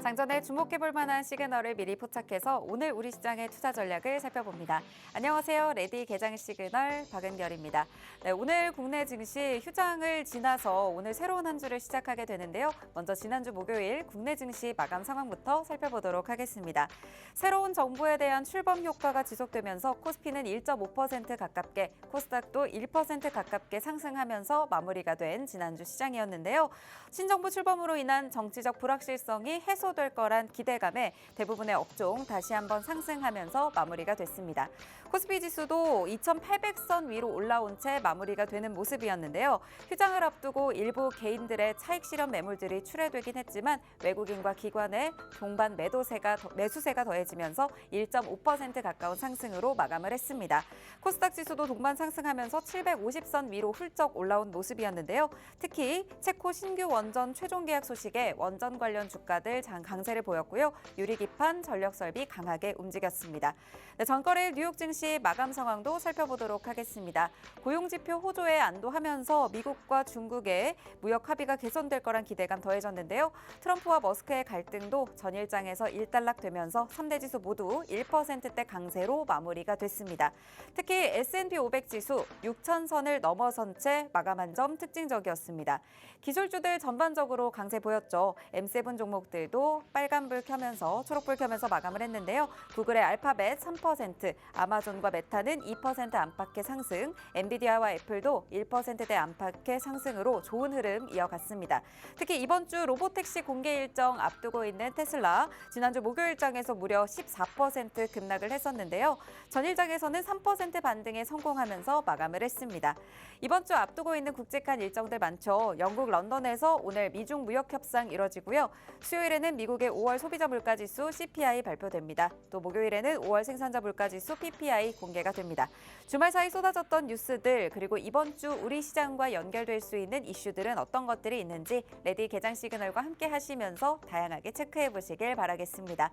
장전에 주목해볼 만한 시그널을 미리 포착해서 오늘 우리 시장의 투자 전략을 살펴봅니다. 안녕하세요. 레디 개장 시그널 박은결입니다. 네, 오늘 국내 증시 휴장을 지나서 오늘 새로운 한 주를 시작하게 되는데요. 먼저 지난주 목요일 국내 증시 마감 상황부터 살펴보도록 하겠습니다. 새로운 정부에 대한 출범 효과가 지속되면서 코스피는 1.5% 가깝게, 코스닥도 1% 가깝게 상승하면서 마무리가 된 지난주 시장이었는데요. 신정부 출범으로 인한 정치적 불확실성이 해소될 거란 기대감에 대부분의 업종 다시 한번 상승하면서 마무리가 됐습니다. 코스피 지수도 2,800선 위로 올라온 채 마무리가 되는 모습이었는데요. 휴장을 앞두고 일부 개인들의 차익 실현 매물들이 출회되긴 했지만 외국인과 기관의 동반 매수세가 더해지면서 1.5% 가까운 상승으로 마감을 했습니다. 코스닥 지수도 동반 상승하면서 750선 위로 훌쩍 올라온 모습이었는데요. 특히 체코 신규 원전 최종 계약 소식에 원전 관련 주가들 강세를 보였고요. 유리기판, 전력설비 강하게 움직였습니다. 네, 전거래일 뉴욕 증시 마감 상황도 살펴보도록 하겠습니다. 고용지표 호조에 안도하면서 미국과 중국의 무역 합의가 개선될 거란 기대감 더해졌는데요. 트럼프와 머스크의 갈등도 전일장에서 일단락되면서 3대 지수 모두 1%대 강세로 마무리가 됐습니다. 특히 S&P 500 지수 6,000선을 넘어선 채 마감한 점 특징적이었습니다. 기술주들 전반적으로 강세 보였죠. M7 종목들도 빨간불 켜면서 초록불 켜면서 마감을 했는데요. 구글의 알파벳 3%, 아마존과 메타는 2% 안팎의 상승, 엔비디아와 애플도 1%대 안팎의 상승으로 좋은 흐름 이어갔습니다. 특히 이번 주 로보택시 공개 일정 앞두고 있는 테슬라, 지난주 목요일장에서 무려 14% 급락을 했었는데요. 전일장에서는 3% 반등에 성공하면서 마감을 했습니다. 이번 주 앞두고 있는 굵직한 일정들 많죠. 영국 런던에서 오늘 미중 무역 협상 이뤄지고요. 수요일에는 미국의 5월 소비자 물가지수 CPI 발표됩니다. 또 목요일에는 5월 생산자 물가지수 PPI 공개가 됩니다. 주말 사이 쏟아졌던 뉴스들 그리고 이번 주 우리 시장과 연결될 수 있는 이슈들은 어떤 것들이 있는지 레디 개장 시그널과 함께 하시면서 다양하게 체크해 보시길 바라겠습니다.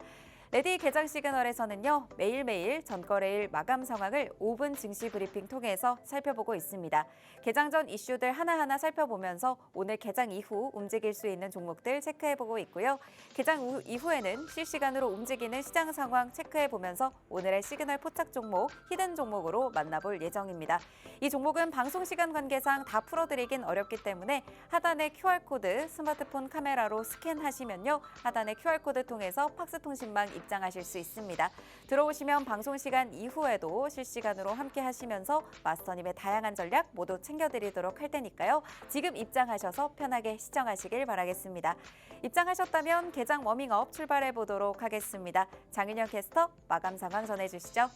레디 개장 시그널에서는요, 매일매일 전거래일 마감 상황을 5분 증시 브리핑 통해서 살펴보고 있습니다. 개장 전 이슈들 하나하나 살펴보면서 오늘 개장 이후 움직일 수 있는 종목들 체크해보고 있고요. 개장 이후에는 실시간으로 움직이는 시장 상황 체크해보면서 오늘의 시그널 포착 종목, 히든 종목으로 만나볼 예정입니다. 이 종목은 방송 시간 관계상 다 풀어드리긴 어렵기 때문에 하단의 QR코드 스마트폰 카메라로 스캔하시면요. 하단의 QR코드 통해서 팍스통신망 입장하실 수 있습니다. 들어오시면 방송 시간 이후에도 실시간으로 함께 하시면서 마스터님의 다양한 전략 모두 챙겨드리도록 할 테니까요. 지금 입장하셔서 편하게 시청하시길 바라겠습니다. 입장하셨다면 개장 워밍업 출발해 보도록 하겠습니다. 장윤영 캐스터 마감 상황 전해주시죠.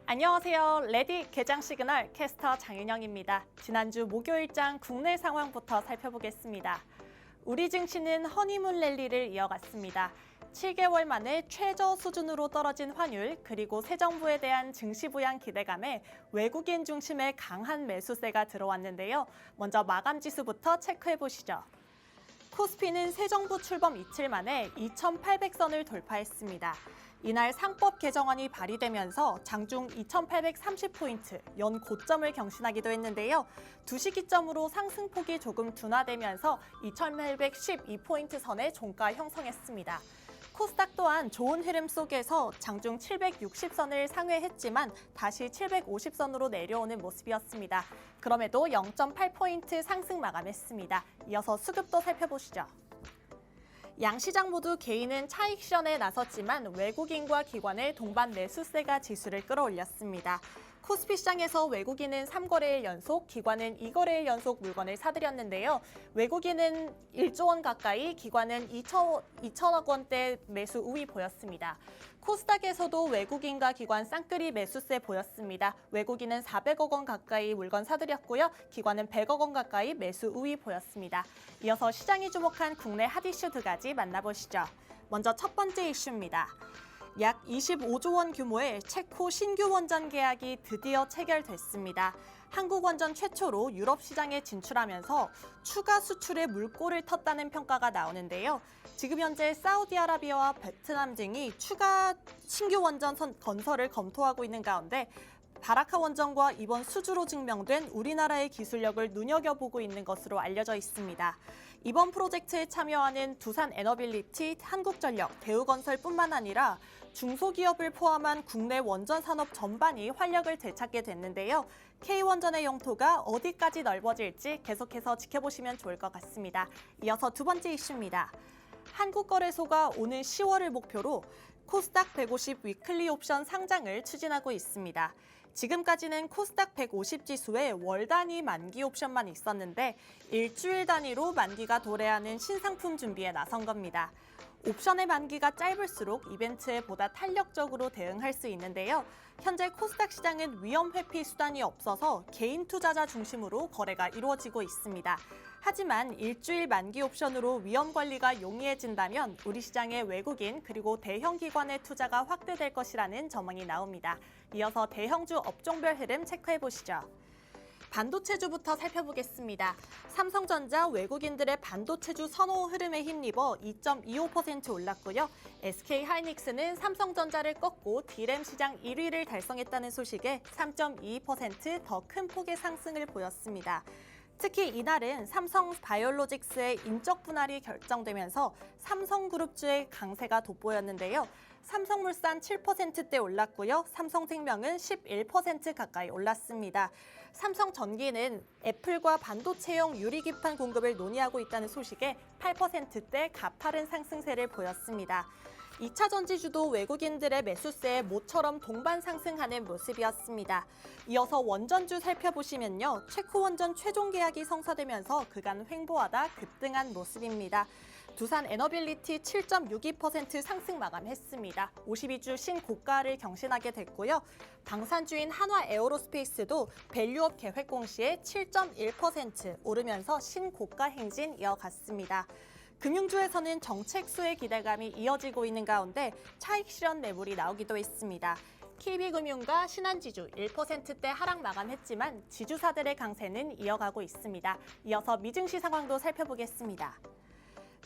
안녕하세요. 레디 개장 시그널 캐스터 장윤영입니다. 지난주 목요일장 국내 상황부터 살펴보겠습니다. 우리 증시는 허니문 랠리를 이어갔습니다. 7개월 만에 최저 수준으로 떨어진 환율 그리고 새 정부에 대한 증시 부양 기대감에 외국인 중심의 강한 매수세가 들어왔는데요. 먼저 마감 지수부터 체크해 보시죠. 코스피는 새 정부 출범 이틀 만에 2,800선을 돌파했습니다. 이날 상법 개정안이 발의되면서 장중 2,830포인트, 연 고점을 경신하기도 했는데요. 2시 기점으로 상승폭이 조금 둔화되면서 2,812포인트 선의 종가 형성했습니다. 코스닥 또한 좋은 흐름 속에서 장중 760선을 상회했지만 다시 750선으로 내려오는 모습이었습니다. 그럼에도 0.8포인트 상승 마감했습니다. 이어서 수급도 살펴보시죠. 양시장 모두 개인은 차익 실현에 나섰지만 외국인과 기관의 동반 매수세가 지수를 끌어올렸습니다. 코스피 시장에서 외국인은 3거래일 연속, 기관은 2거래일 연속 물건을 사들였는데요. 외국인은 1조 원 가까이, 기관은 2천억 원대 매수 우위 보였습니다. 코스닥에서도 외국인과 기관 쌍끌이 매수세 보였습니다. 외국인은 400억 원 가까이 물건 사들였고요. 기관은 100억 원 가까이 매수 우위 보였습니다. 이어서 시장이 주목한 국내 핫 이슈 두 가지 만나보시죠. 먼저 첫 번째 이슈입니다. 약 25조 원 규모의 체코 신규 원전 계약이 드디어 체결됐습니다. 한국 원전 최초로 유럽 시장에 진출하면서 추가 수출에 물꼬를 텄다는 평가가 나오는데요. 지금 현재 사우디아라비아와 베트남 등이 추가 신규 원전 건설을 검토하고 있는 가운데 바라카 원전과 이번 수주로 증명된 우리나라의 기술력을 눈여겨보고 있는 것으로 알려져 있습니다. 이번 프로젝트에 참여하는 두산에너빌리티, 한국전력, 대우건설뿐만 아니라 중소기업을 포함한 국내 원전 산업 전반이 활력을 되찾게 됐는데요. K원전의 영토가 어디까지 넓어질지 계속해서 지켜보시면 좋을 것 같습니다. 이어서 두 번째 이슈입니다. 한국거래소가 오는 10월을 목표로 코스닥 150 위클리 옵션 상장을 추진하고 있습니다. 지금까지는 코스닥 150 지수에 월 단위 만기 옵션만 있었는데 일주일 단위로 만기가 도래하는 신상품 준비에 나선 겁니다. 옵션의 만기가 짧을수록 이벤트에 보다 탄력적으로 대응할 수 있는데요. 현재 코스닥 시장은 위험 회피 수단이 없어서 개인 투자자 중심으로 거래가 이루어지고 있습니다. 하지만 일주일 만기 옵션으로 위험 관리가 용이해진다면 우리 시장의 외국인 그리고 대형 기관의 투자가 확대될 것이라는 전망이 나옵니다. 이어서 대형주 업종별 흐름 체크해 보시죠. 반도체주부터 살펴보겠습니다. 삼성전자 외국인들의 반도체주 선호 흐름에 힘입어 2.25% 올랐고요. SK하이닉스는 삼성전자를 꺾고 D램 시장 1위를 달성했다는 소식에 3.22% 더 큰 폭의 상승을 보였습니다. 특히 이날은 삼성바이오로직스의 인적 분할이 결정되면서 삼성그룹주의 강세가 돋보였는데요. 삼성물산 7%대 올랐고요. 삼성생명은 11% 가까이 올랐습니다. 삼성전기는 애플과 반도체용 유리기판 공급을 논의하고 있다는 소식에 8%대 가파른 상승세를 보였습니다. 2차 전지주도 외국인들의 매수세에 모처럼 동반 상승하는 모습이었습니다. 이어서 원전주 살펴보시면요. 체코원전 최종 계약이 성사되면서 그간 횡보하다 급등한 모습입니다. 두산에너빌리티 7.62% 상승 마감했습니다. 52주 신고가를 경신하게 됐고요. 방산주인 한화에어로스페이스도 밸류업 계획 공시에 7.1% 오르면서 신고가 행진 이어갔습니다. 금융주에서는 정책 수혜 기대감이 이어지고 있는 가운데 차익 실현 매물이 나오기도 했습니다. KB금융과 신한지주 1%대 하락 마감했지만 지주사들의 강세는 이어가고 있습니다. 이어서 미증시 상황도 살펴보겠습니다.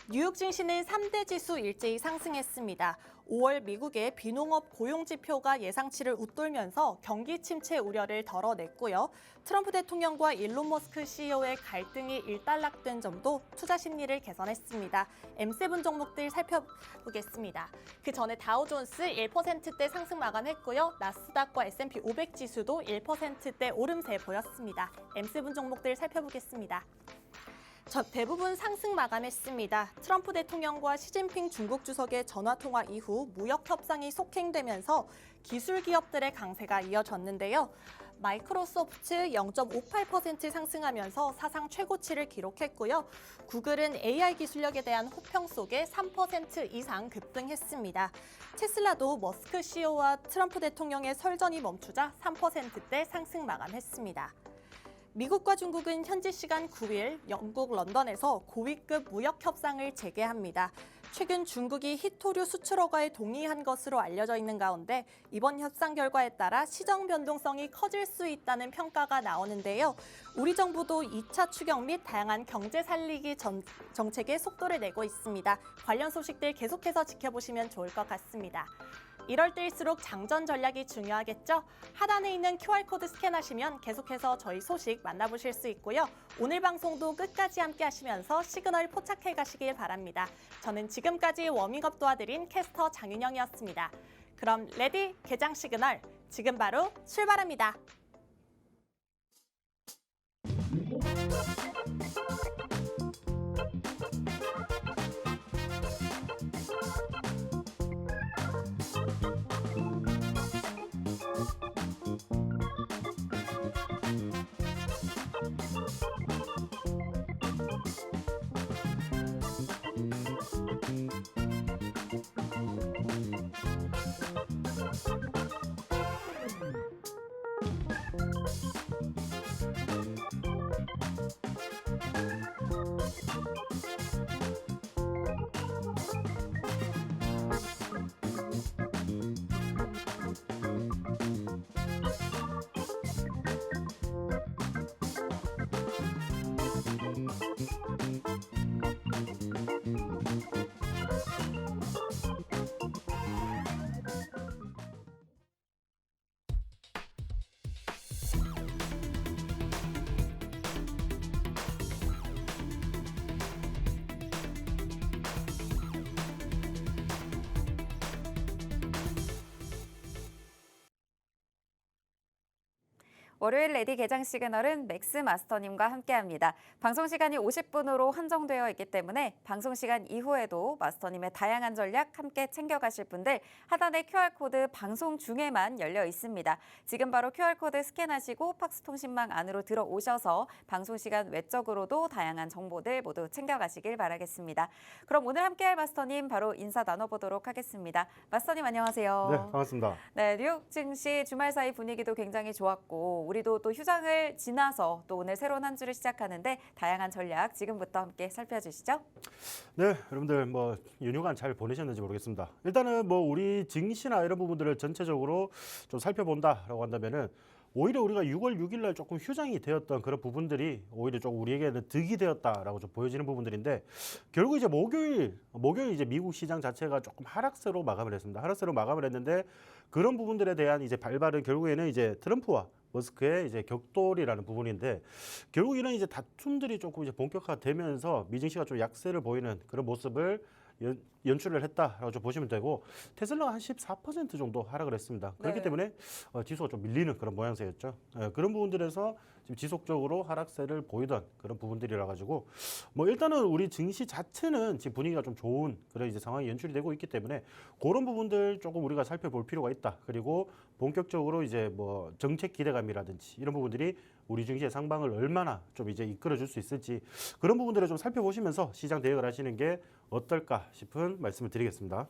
뉴욕 증시는 3대 지수 일제히 상승했습니다. 5월 미국의 비농업 고용 지표가 예상치를 웃돌면서 경기 침체 우려를 덜어냈고요. 트럼프 대통령과 일론 머스크 CEO의 갈등이 일단락된 점도 투자 심리를 개선했습니다. M7 종목들 살펴보겠습니다. 그 전에 다우존스 1%대 상승 마감했고요. 나스닥과 S&P 500 지수도 1%대 오름세 보였습니다. M7 종목들 살펴보겠습니다. 대부분 상승 마감했습니다. 트럼프 대통령과 시진핑 중국 주석의 전화통화 이후 무역 협상이 속행되면서 기술 기업들의 강세가 이어졌는데요. 마이크로소프트 0.58% 상승하면서 사상 최고치를 기록했고요. 구글은 AI 기술력에 대한 호평 속에 3% 이상 급등했습니다. 테슬라도 머스크 CEO와 트럼프 대통령의 설전이 멈추자 3%대 상승 마감했습니다. 미국과 중국은 현지 시간 9일 영국 런던에서 고위급 무역 협상을 재개합니다. 최근 중국이 희토류 수출 허가에 동의한 것으로 알려져 있는 가운데 이번 협상 결과에 따라 시장 변동성이 커질 수 있다는 평가가 나오는데요. 우리 정부도 2차 추경 및 다양한 경제 살리기 정책에 속도를 내고 있습니다. 관련 소식들 계속해서 지켜보시면 좋을 것 같습니다. 이럴 때일수록 장전 전략이 중요하겠죠? 하단에 있는 QR코드 스캔하시면 계속해서 저희 소식 만나보실 수 있고요. 오늘 방송도 끝까지 함께 하시면서 시그널 포착해 가시길 바랍니다. 저는 지금까지 워밍업 도와드린 캐스터 장윤영이었습니다. 그럼 레디 개장 시그널 지금 바로 출발합니다. 월요일 레디 개장 시그널은 맥스 마스터님과 함께합니다. 방송 시간이 50분으로 한정되어 있기 때문에 방송 시간 이후에도 마스터님의 다양한 전략 함께 챙겨가실 분들 하단의 QR코드 방송 중에만 열려 있습니다. 지금 바로 QR코드 스캔하시고 팍스통신망 안으로 들어오셔서 방송 시간 외적으로도 다양한 정보들 모두 챙겨가시길 바라겠습니다. 그럼 오늘 함께할 마스터님 바로 인사 나눠보도록 하겠습니다. 마스터님 안녕하세요. 네, 반갑습니다. 네, 뉴욕 증시 주말 사이 분위기도 굉장히 좋았고 우리도 또 휴장을 지나서 또 오늘 새로운 한 주를 시작하는데 다양한 전략 지금부터 함께 살펴주시죠. 네, 여러분들 뭐 연휴간 잘 보내셨는지 모르겠습니다. 일단은 뭐 우리 증시나 이런 부분들을 전체적으로 좀 살펴본다라고 한다면은 오히려 우리가 6월 6일 날 조금 휴장이 되었던 그런 부분들이 오히려 조금 우리에게는 득이 되었다라고 좀 보여지는 부분들인데 결국 이제 목요일 이제 미국 시장 자체가 조금 하락세로 마감을 했습니다. 하락세로 마감을 했는데 그런 부분들에 대한 이제 발발은 결국에는 이제 트럼프와 머스크의 이제 격돌이라는 부분인데 결국 이런 이제 다툼들이 조금 이제 본격화되면서 미증시가 좀 약세를 보이는 그런 모습을 연출을 했다라고 좀 보시면 되고 테슬라가 한 14% 정도 하락을 했습니다. 그렇기 네. 때문에 지수가 좀 밀리는 그런 모양새였죠. 그런 부분들에서 지금 지속적으로 하락세를 보이던 그런 부분들이라 가지고 뭐 일단은 우리 증시 자체는 지금 분위기가 좀 좋은 그런 이제 상황이 연출이 되고 있기 때문에 그런 부분들 조금 우리가 살펴볼 필요가 있다. 그리고 본격적으로 이제 뭐 정책 기대감이라든지 이런 부분들이 우리 증시의 상방을 얼마나 좀 이제 이끌어줄 수 있을지 그런 부분들을 좀 살펴보시면서 시장 대응을 하시는 게 어떨까 싶은 말씀을 드리겠습니다.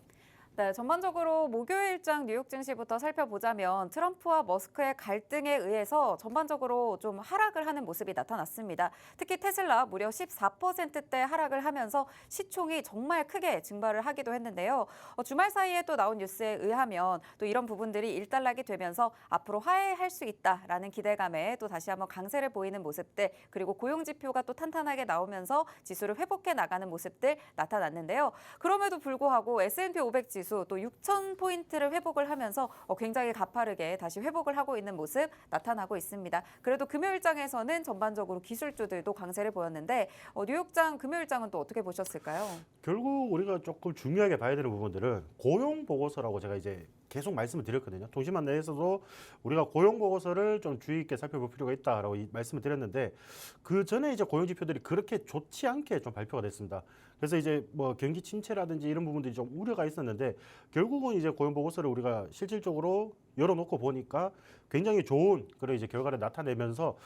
네, 전반적으로 목요일장 뉴욕 증시부터 살펴보자면 트럼프와 머스크의 갈등에 의해서 전반적으로 좀 하락을 하는 모습이 나타났습니다. 특히 테슬라 무려 14%대 하락을 하면서 시총이 정말 크게 증발을 하기도 했는데요. 주말 사이에 또 나온 뉴스에 의하면 또 이런 부분들이 일단락이 되면서 앞으로 화해할 수 있다라는 기대감에 또 다시 한번 강세를 보이는 모습들 그리고 고용 지표가 또 탄탄하게 나오면서 지수를 회복해 나가는 모습들 나타났는데요. 그럼에도 불구하고 S&P 500 지수 또 6,000포인트를 회복을 하면서 굉장히 가파르게 다시 회복을 하고 있는 모습 나타나고 있습니다. 그래도 금요일장에서는 전반적으로 기술주들도 강세를 보였는데 뉴욕장 금요일장은 또 어떻게 보셨을까요? 결국 우리가 조금 중요하게 봐야 되는 부분들은 고용 보고서라고 제가 이제 계속 말씀을 드렸거든요. 통신망 내에서도 우리가 고용 보고서를 좀 주의 있게 살펴볼 필요가 있다라고 말씀을 드렸는데 그 전에 이제 고용 지표들이 그렇게 좋지 않게 좀 발표가 됐습니다. 그래서 이제 뭐 경기 침체라든지 이런 부분들이 좀 우려가 있었는데 결국은 이제 고용 보고서를 우리가 실질적으로 열어놓고 보니까 굉장히 좋은 그런 이제 결과를 나타내면서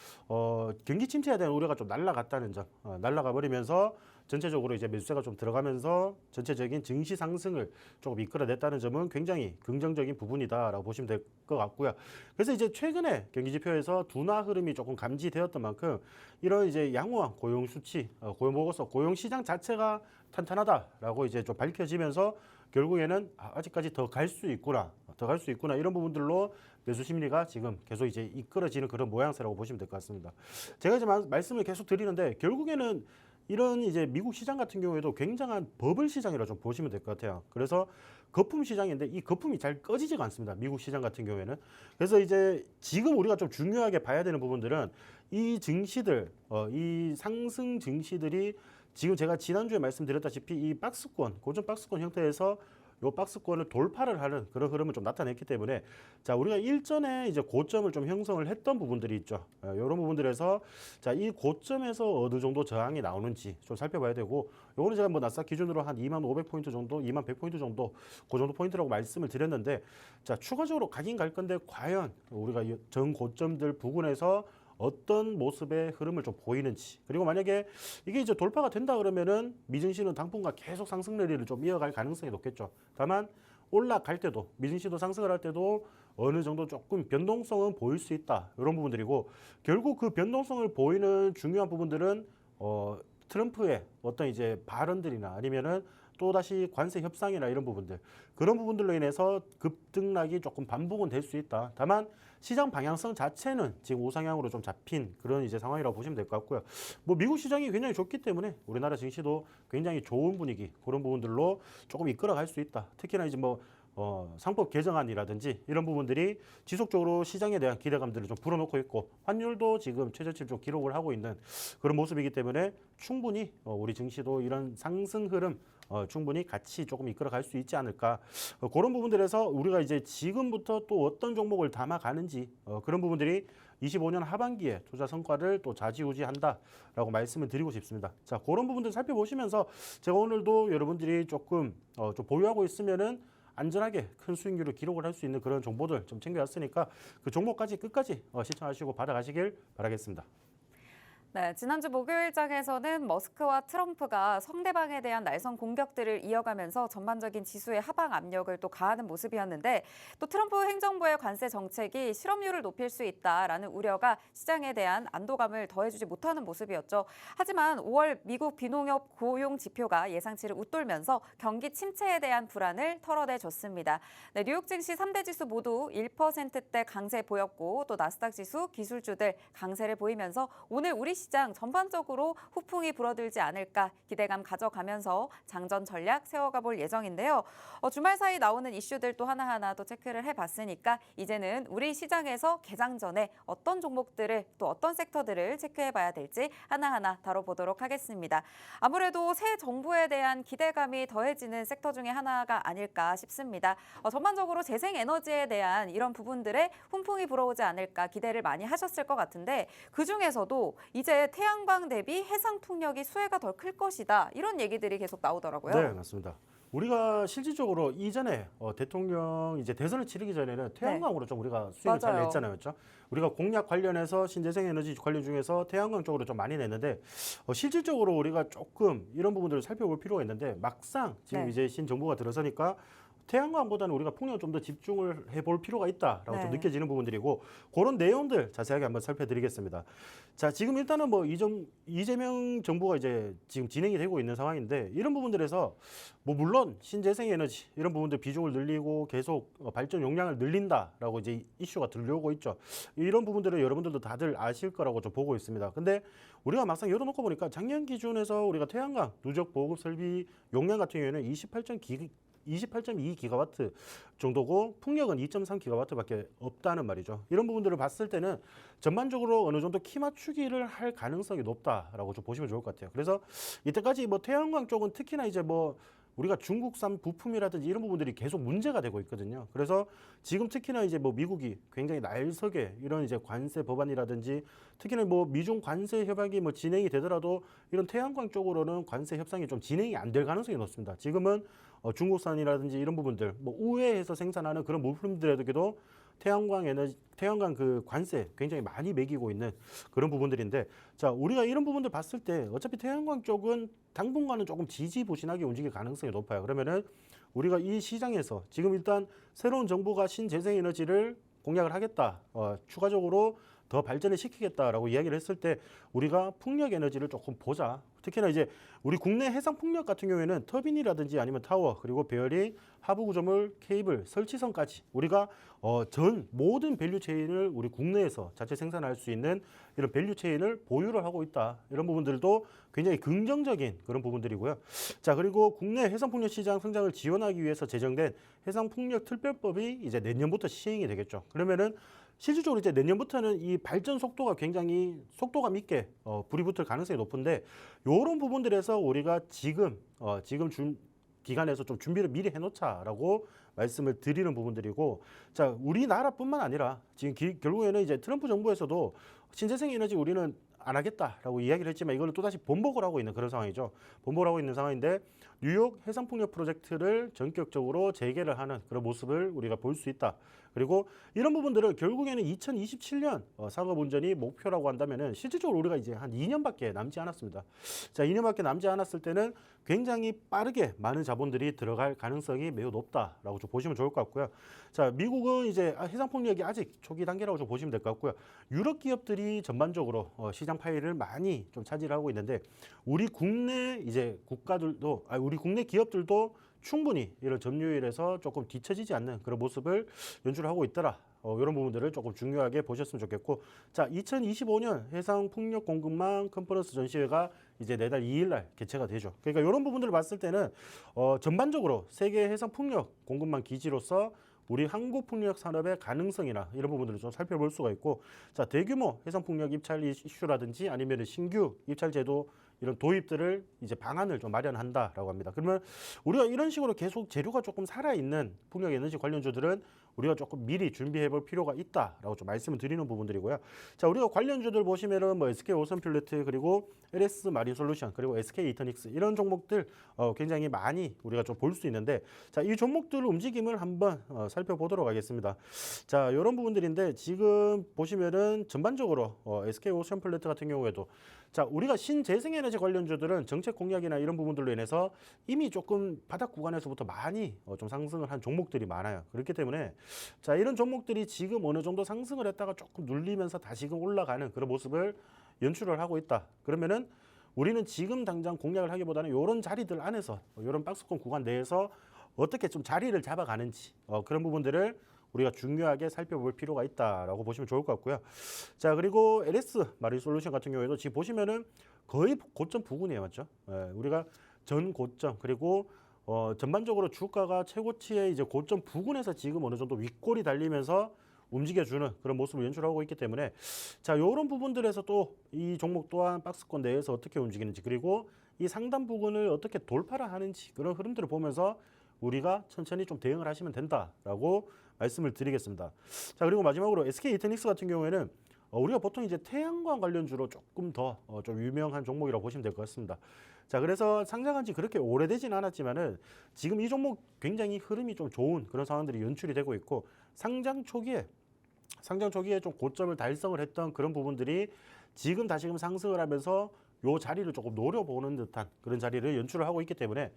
경기 침체에 대한 우려가 좀 날아갔다는 점, 날아가 버리면서 전체적으로 이제 매수세가 좀 들어가면서 전체적인 증시 상승을 조금 이끌어냈다는 점은 굉장히 긍정적인 부분이다라고 보시면 될 것 같고요. 그래서 이제 최근에 경기 지표에서 둔화 흐름이 조금 감지되었던 만큼 이런 이제 양호한 고용 수치, 고용 보고서, 고용 시장 자체가 탄탄하다라고 이제 좀 밝혀지면서 결국에는 아직까지 더 갈 수 있구나, 이런 부분들로 매수 심리가 지금 계속 이제 이끌어지는 그런 모양새라고 보시면 될 것 같습니다. 제가 이제 말씀을 계속 드리는데 결국에는 이런 이제 미국 시장 같은 경우에도 굉장한 버블 시장이라 좀 보시면 될 것 같아요. 그래서 거품 시장인데 이 거품이 잘 꺼지지가 않습니다. 미국 시장 같은 경우에는. 그래서 이제 지금 우리가 좀 중요하게 봐야 되는 부분들은 이 증시들, 이 상승 증시들이 지금 제가 지난주에 말씀드렸다시피 이 박스권, 고점 박스권 형태에서 요 박스권을 돌파를 하는 그런 흐름을 좀 나타냈기 때문에 자 우리가 일전에 이제 고점을 좀 형성을 했던 부분들이 있죠. 이런 부분들에서 자 이 고점에서 어느 정도 저항이 나오는지 좀 살펴봐야 되고 요거는 제가 뭐 나스닥 기준으로 한 2,500포인트 정도, 2,100포인트 정도 그 정도 포인트라고 말씀을 드렸는데 자 추가적으로 가긴 갈 건데 과연 우리가 전 고점들 부근에서 어떤 모습의 흐름을 좀 보이는지 그리고 만약에 이게 이제 돌파가 된다 그러면은 미증시는 당분간 계속 상승 랠리를 좀 이어갈 가능성이 높겠죠. 다만 올라갈 때도 미증시도 상승을 할 때도 어느 정도 조금 변동성은 보일 수 있다 이런 부분들이고 결국 그 변동성을 보이는 중요한 부분들은 트럼프의 어떤 이제 발언들이나 아니면은 또다시 관세 협상이나 이런 부분들 그런 부분들로 인해서 급등락이 조금 반복은 될 수 있다. 다만 시장 방향성 자체는 지금 우상향으로 좀 잡힌 그런 이제 상황이라고 보시면 될 것 같고요. 뭐 미국 시장이 굉장히 좋기 때문에 우리나라 증시도 굉장히 좋은 분위기 그런 부분들로 조금 이끌어갈 수 있다. 특히나 이제 뭐 상법 개정안이라든지 이런 부분들이 지속적으로 시장에 대한 기대감들을 좀 불어넣고 있고 환율도 지금 최저치를 좀 기록을 하고 있는 그런 모습이기 때문에 충분히 우리 증시도 이런 상승 흐름 충분히 같이 조금 이끌어갈 수 있지 않을까 그런 부분들에서 우리가 이제 지금부터 또 어떤 종목을 담아가는지 그런 부분들이 25년 하반기에 투자 성과를 또 좌지우지한다라고 말씀을 드리고 싶습니다. 자, 그런 부분들 살펴보시면서 제가 오늘도 여러분들이 조금 좀 보유하고 있으면은 안전하게 큰 수익률을 기록을 할 수 있는 그런 정보들 좀 챙겨왔으니까 그 종목까지 끝까지 시청하시고 받아가시길 바라겠습니다. 네, 지난주 목요일장에서는 머스크와 트럼프가 상대방에 대한 날선 공격들을 이어가면서 전반적인 지수의 하방 압력을 또 가하는 모습이었는데 또 트럼프 행정부의 관세 정책이 실업률을 높일 수 있다라는 우려가 시장에 대한 안도감을 더해주지 못하는 모습이었죠. 하지만 5월 미국 비농업 고용 지표가 예상치를 웃돌면서 경기 침체에 대한 불안을 털어내줬습니다. 네, 뉴욕 증시 3대 지수 모두 1%대 강세 보였고 또 나스닥 지수 기술주들 강세를 보이면서 오늘 우리 시장 전반적으로 후풍이 불어들지 않을까 기대감 가져가면서 장전 전략 세워가 볼 예정인데요. 주말 사이 나오는 이슈들 또 하나하나 또 체크를 해봤으니까 이제는 우리 시장에서 개장 전에 어떤 종목들을 또 어떤 섹터들을 체크해봐야 될지 하나하나 다뤄보도록 하겠습니다. 아무래도 새 정부에 대한 기대감이 더해지는 섹터 중에 하나가 아닐까 싶습니다. 전반적으로 재생에너지에 대한 이런 부분들에 훈풍이 불어오지 않을까 기대를 많이 하셨을 것 같은데 그중에서도 이제 태양광 대비 해상 풍력이 수혜가 더 클 것이다. 이런 얘기들이 계속 나오더라고요. 네, 맞습니다. 우리가 실질적으로 이전에 대통령 이제 대선을 치르기 전에는 태양광으로 좀 우리가 수익을 잘 맞아요. 냈잖아요, 그렇죠? 우리가 공약 관련해서 신재생에너지 관련 중에서 태양광 쪽으로 좀 많이 냈는데 실질적으로 우리가 조금 이런 부분들을 살펴볼 필요가 있는데 막상 지금 네. 이제 신정부가 들어서니까 태양광보다는 우리가 풍력에 좀 더 집중을 해볼 필요가 있다라고 네. 좀 느껴지는 부분들이고 그런 내용들 자세하게 한번 살펴드리겠습니다. 자, 지금 일단은 뭐 이재명 정부가 이제 지금 진행이 되고 있는 상황인데 이런 부분들에서 뭐 물론 신재생에너지 이런 부분들 비중을 늘리고 계속 발전 용량을 늘린다라고 이제 이슈가 들려오고 있죠. 이런 부분들은 여러분들도 다들 아실 거라고 좀 보고 있습니다. 근데 우리가 막상 열어놓고 보니까 작년 기준에서 우리가 태양광 누적 보급 설비 용량 같은 경우에는 28.2기가와트 정도고 풍력은 2.3기가와트밖에 없다는 말이죠. 이런 부분들을 봤을 때는 전반적으로 어느 정도 키 맞추기를 할 가능성이 높다라고 좀 보시면 좋을 것 같아요. 그래서 이때까지 뭐 태양광 쪽은 특히나 이제 뭐 우리가 중국산 부품이라든지 이런 부분들이 계속 문제가 되고 있거든요. 그래서 지금 특히나 이제 뭐 미국이 굉장히 날석에 이런 이제 관세 법안이라든지 특히나 뭐 미중 관세 협약이 뭐 진행이 되더라도 이런 태양광 쪽으로는 관세 협상이 좀 진행이 안 될 가능성이 높습니다. 지금은 중국산이라든지 이런 부분들 뭐 우회해서 생산하는 그런 물품들에도 태양광 그 관세 굉장히 많이 매기고 있는 그런 부분들인데 자, 우리가 이런 부분들 봤을 때 어차피 태양광 쪽은 당분간은 조금 지지부진하게 움직일 가능성이 높아요. 그러면은 우리가 이 시장에서 지금 일단 새로운 정부가 신재생에너지를 공약을 하겠다. 추가적으로 더 발전을 시키겠다라고 이야기를 했을 때 우리가 풍력 에너지를 조금 보자. 특히나 이제 우리 국내 해상 풍력 같은 경우에는 터빈이라든지 아니면 타워 그리고 베어링, 하부 구조물, 케이블, 설치선까지 우리가 전 모든 밸류 체인을 우리 국내에서 자체 생산할 수 있는 이런 밸류 체인을 보유를 하고 있다. 이런 부분들도 굉장히 긍정적인 그런 부분들이고요. 자, 그리고 국내 해상 풍력 시장 성장을 지원하기 위해서 제정된 해상 풍력 특별법이 이제 내년부터 시행이 되겠죠. 그러면은 실질적으로 이제 내년부터는 이 발전 속도가 굉장히 속도감 있게 불이 붙을 가능성이 높은데 이런 부분들에서 우리가 지금 기간에서 좀 준비를 미리 해놓자라고 말씀을 드리는 부분들이고 자, 우리나라뿐만 아니라 지금 결국에는 이제 트럼프 정부에서도 신재생 에너지 우리는 안 하겠다라고 이야기를 했지만 이걸 또다시 번복을 하고 있는 그런 상황이죠. 번복을 하고 있는 상황인데 뉴욕 해상풍력 프로젝트를 전격적으로 재개를 하는 그런 모습을 우리가 볼 수 있다. 그리고 이런 부분들은 결국에는 2027년 상업 운전이 목표라고 한다면은 실질적으로 우리가 이제 한 2년밖에 남지 않았습니다. 자, 2년밖에 남지 않았을 때는 굉장히 빠르게 많은 자본들이 들어갈 가능성이 매우 높다라고 좀 보시면 좋을 것 같고요. 자, 미국은 이제 해상풍력이 아직 초기 단계라고 좀 보시면 될 것 같고요. 유럽 기업들이 전반적으로 시장 파일을 많이 좀 차지하고 있는데 우리 국내 이제 우리 국내 기업들도 충분히 이런 점유율에서 조금 뒤처지지 않는 그런 모습을 연출하고 있더라. 이런 부분들을 조금 중요하게 보셨으면 좋겠고, 자, 2025년 해상 풍력 공급망 컨퍼런스 전시회가 이제 내달 2일 날 개최가 되죠. 그러니까 이런 부분들을 봤을 때는 전반적으로 세계 해상 풍력 공급망 기지로서 우리 한국 풍력 산업의 가능성이나 이런 부분들을 좀 살펴볼 수가 있고, 자, 대규모 해상 풍력 입찰 이슈라든지 아니면 신규 입찰 제도 이런 도입들을 이제 방안을 좀 마련한다라고 합니다. 그러면 우리가 이런 식으로 계속 재료가 조금 살아있는 풍력 에너지 관련주들은 우리가 조금 미리 준비해 볼 필요가 있다라고 좀 말씀을 드리는 부분들이고요. 자, 우리가 관련주들 보시면은 뭐 SK 오션플레트 그리고 LS 마린솔루션 그리고 SK 이터닉스 이런 종목들 굉장히 많이 우리가 좀 볼 수 있는데, 자, 이 종목들 움직임을 한번 살펴보도록 하겠습니다. 자, 이런 부분들인데 지금 보시면은 전반적으로 SK 오션플레트 같은 경우에도, 자, 우리가 신재생에너지 관련주들은 정책 공약이나 이런 부분들로 인해서 이미 조금 바닥 구간에서부터 많이 좀 상승을 한 종목들이 많아요. 그렇기 때문에 자, 이런 종목들이 지금 어느 정도 상승을 했다가 조금 눌리면서 다시금 올라가는 그런 모습을 연출을 하고 있다. 그러면은 우리는 지금 당장 공략을 하기보다는 이런 자리들 안에서 이런 박스권 구간 내에서 어떻게 좀 자리를 잡아가는지 그런 부분들을 우리가 중요하게 살펴볼 필요가 있다라고 보시면 좋을 것 같고요. 자, 그리고 LS 마린솔루션 같은 경우에도 지금 보시면은 거의 고점 부근이에요, 맞죠? 우리가 전 고점 그리고 전반적으로 주가가 최고치의 이제 고점 부근에서 지금 어느 정도 윗골이 달리면서 움직여주는 그런 모습을 연출하고 있기 때문에, 자, 이런 부분들에서 또 이 종목 또한 박스권 내에서 어떻게 움직이는지 그리고 이 상단 부근을 어떻게 돌파를 하는지 그런 흐름들을 보면서 우리가 천천히 좀 대응을 하시면 된다라고 말씀을 드리겠습니다. 자, 그리고 마지막으로 SK 이터닉스 같은 경우에는 우리가 보통 이제 태양광 관련주로 조금 더 좀 유명한 종목이라고 보시면 될 것 같습니다. 자, 그래서 상장한 지 그렇게 오래되진 않았지만은 지금 이 종목 굉장히 흐름이 좀 좋은 그런 상황들이 연출이 되고 있고, 상장 초기에 좀 고점을 달성을 했던 그런 부분들이 지금 다시금 상승을 하면서 요 자리를 조금 노려보는 듯한 그런 자리를 연출을 하고 있기 때문에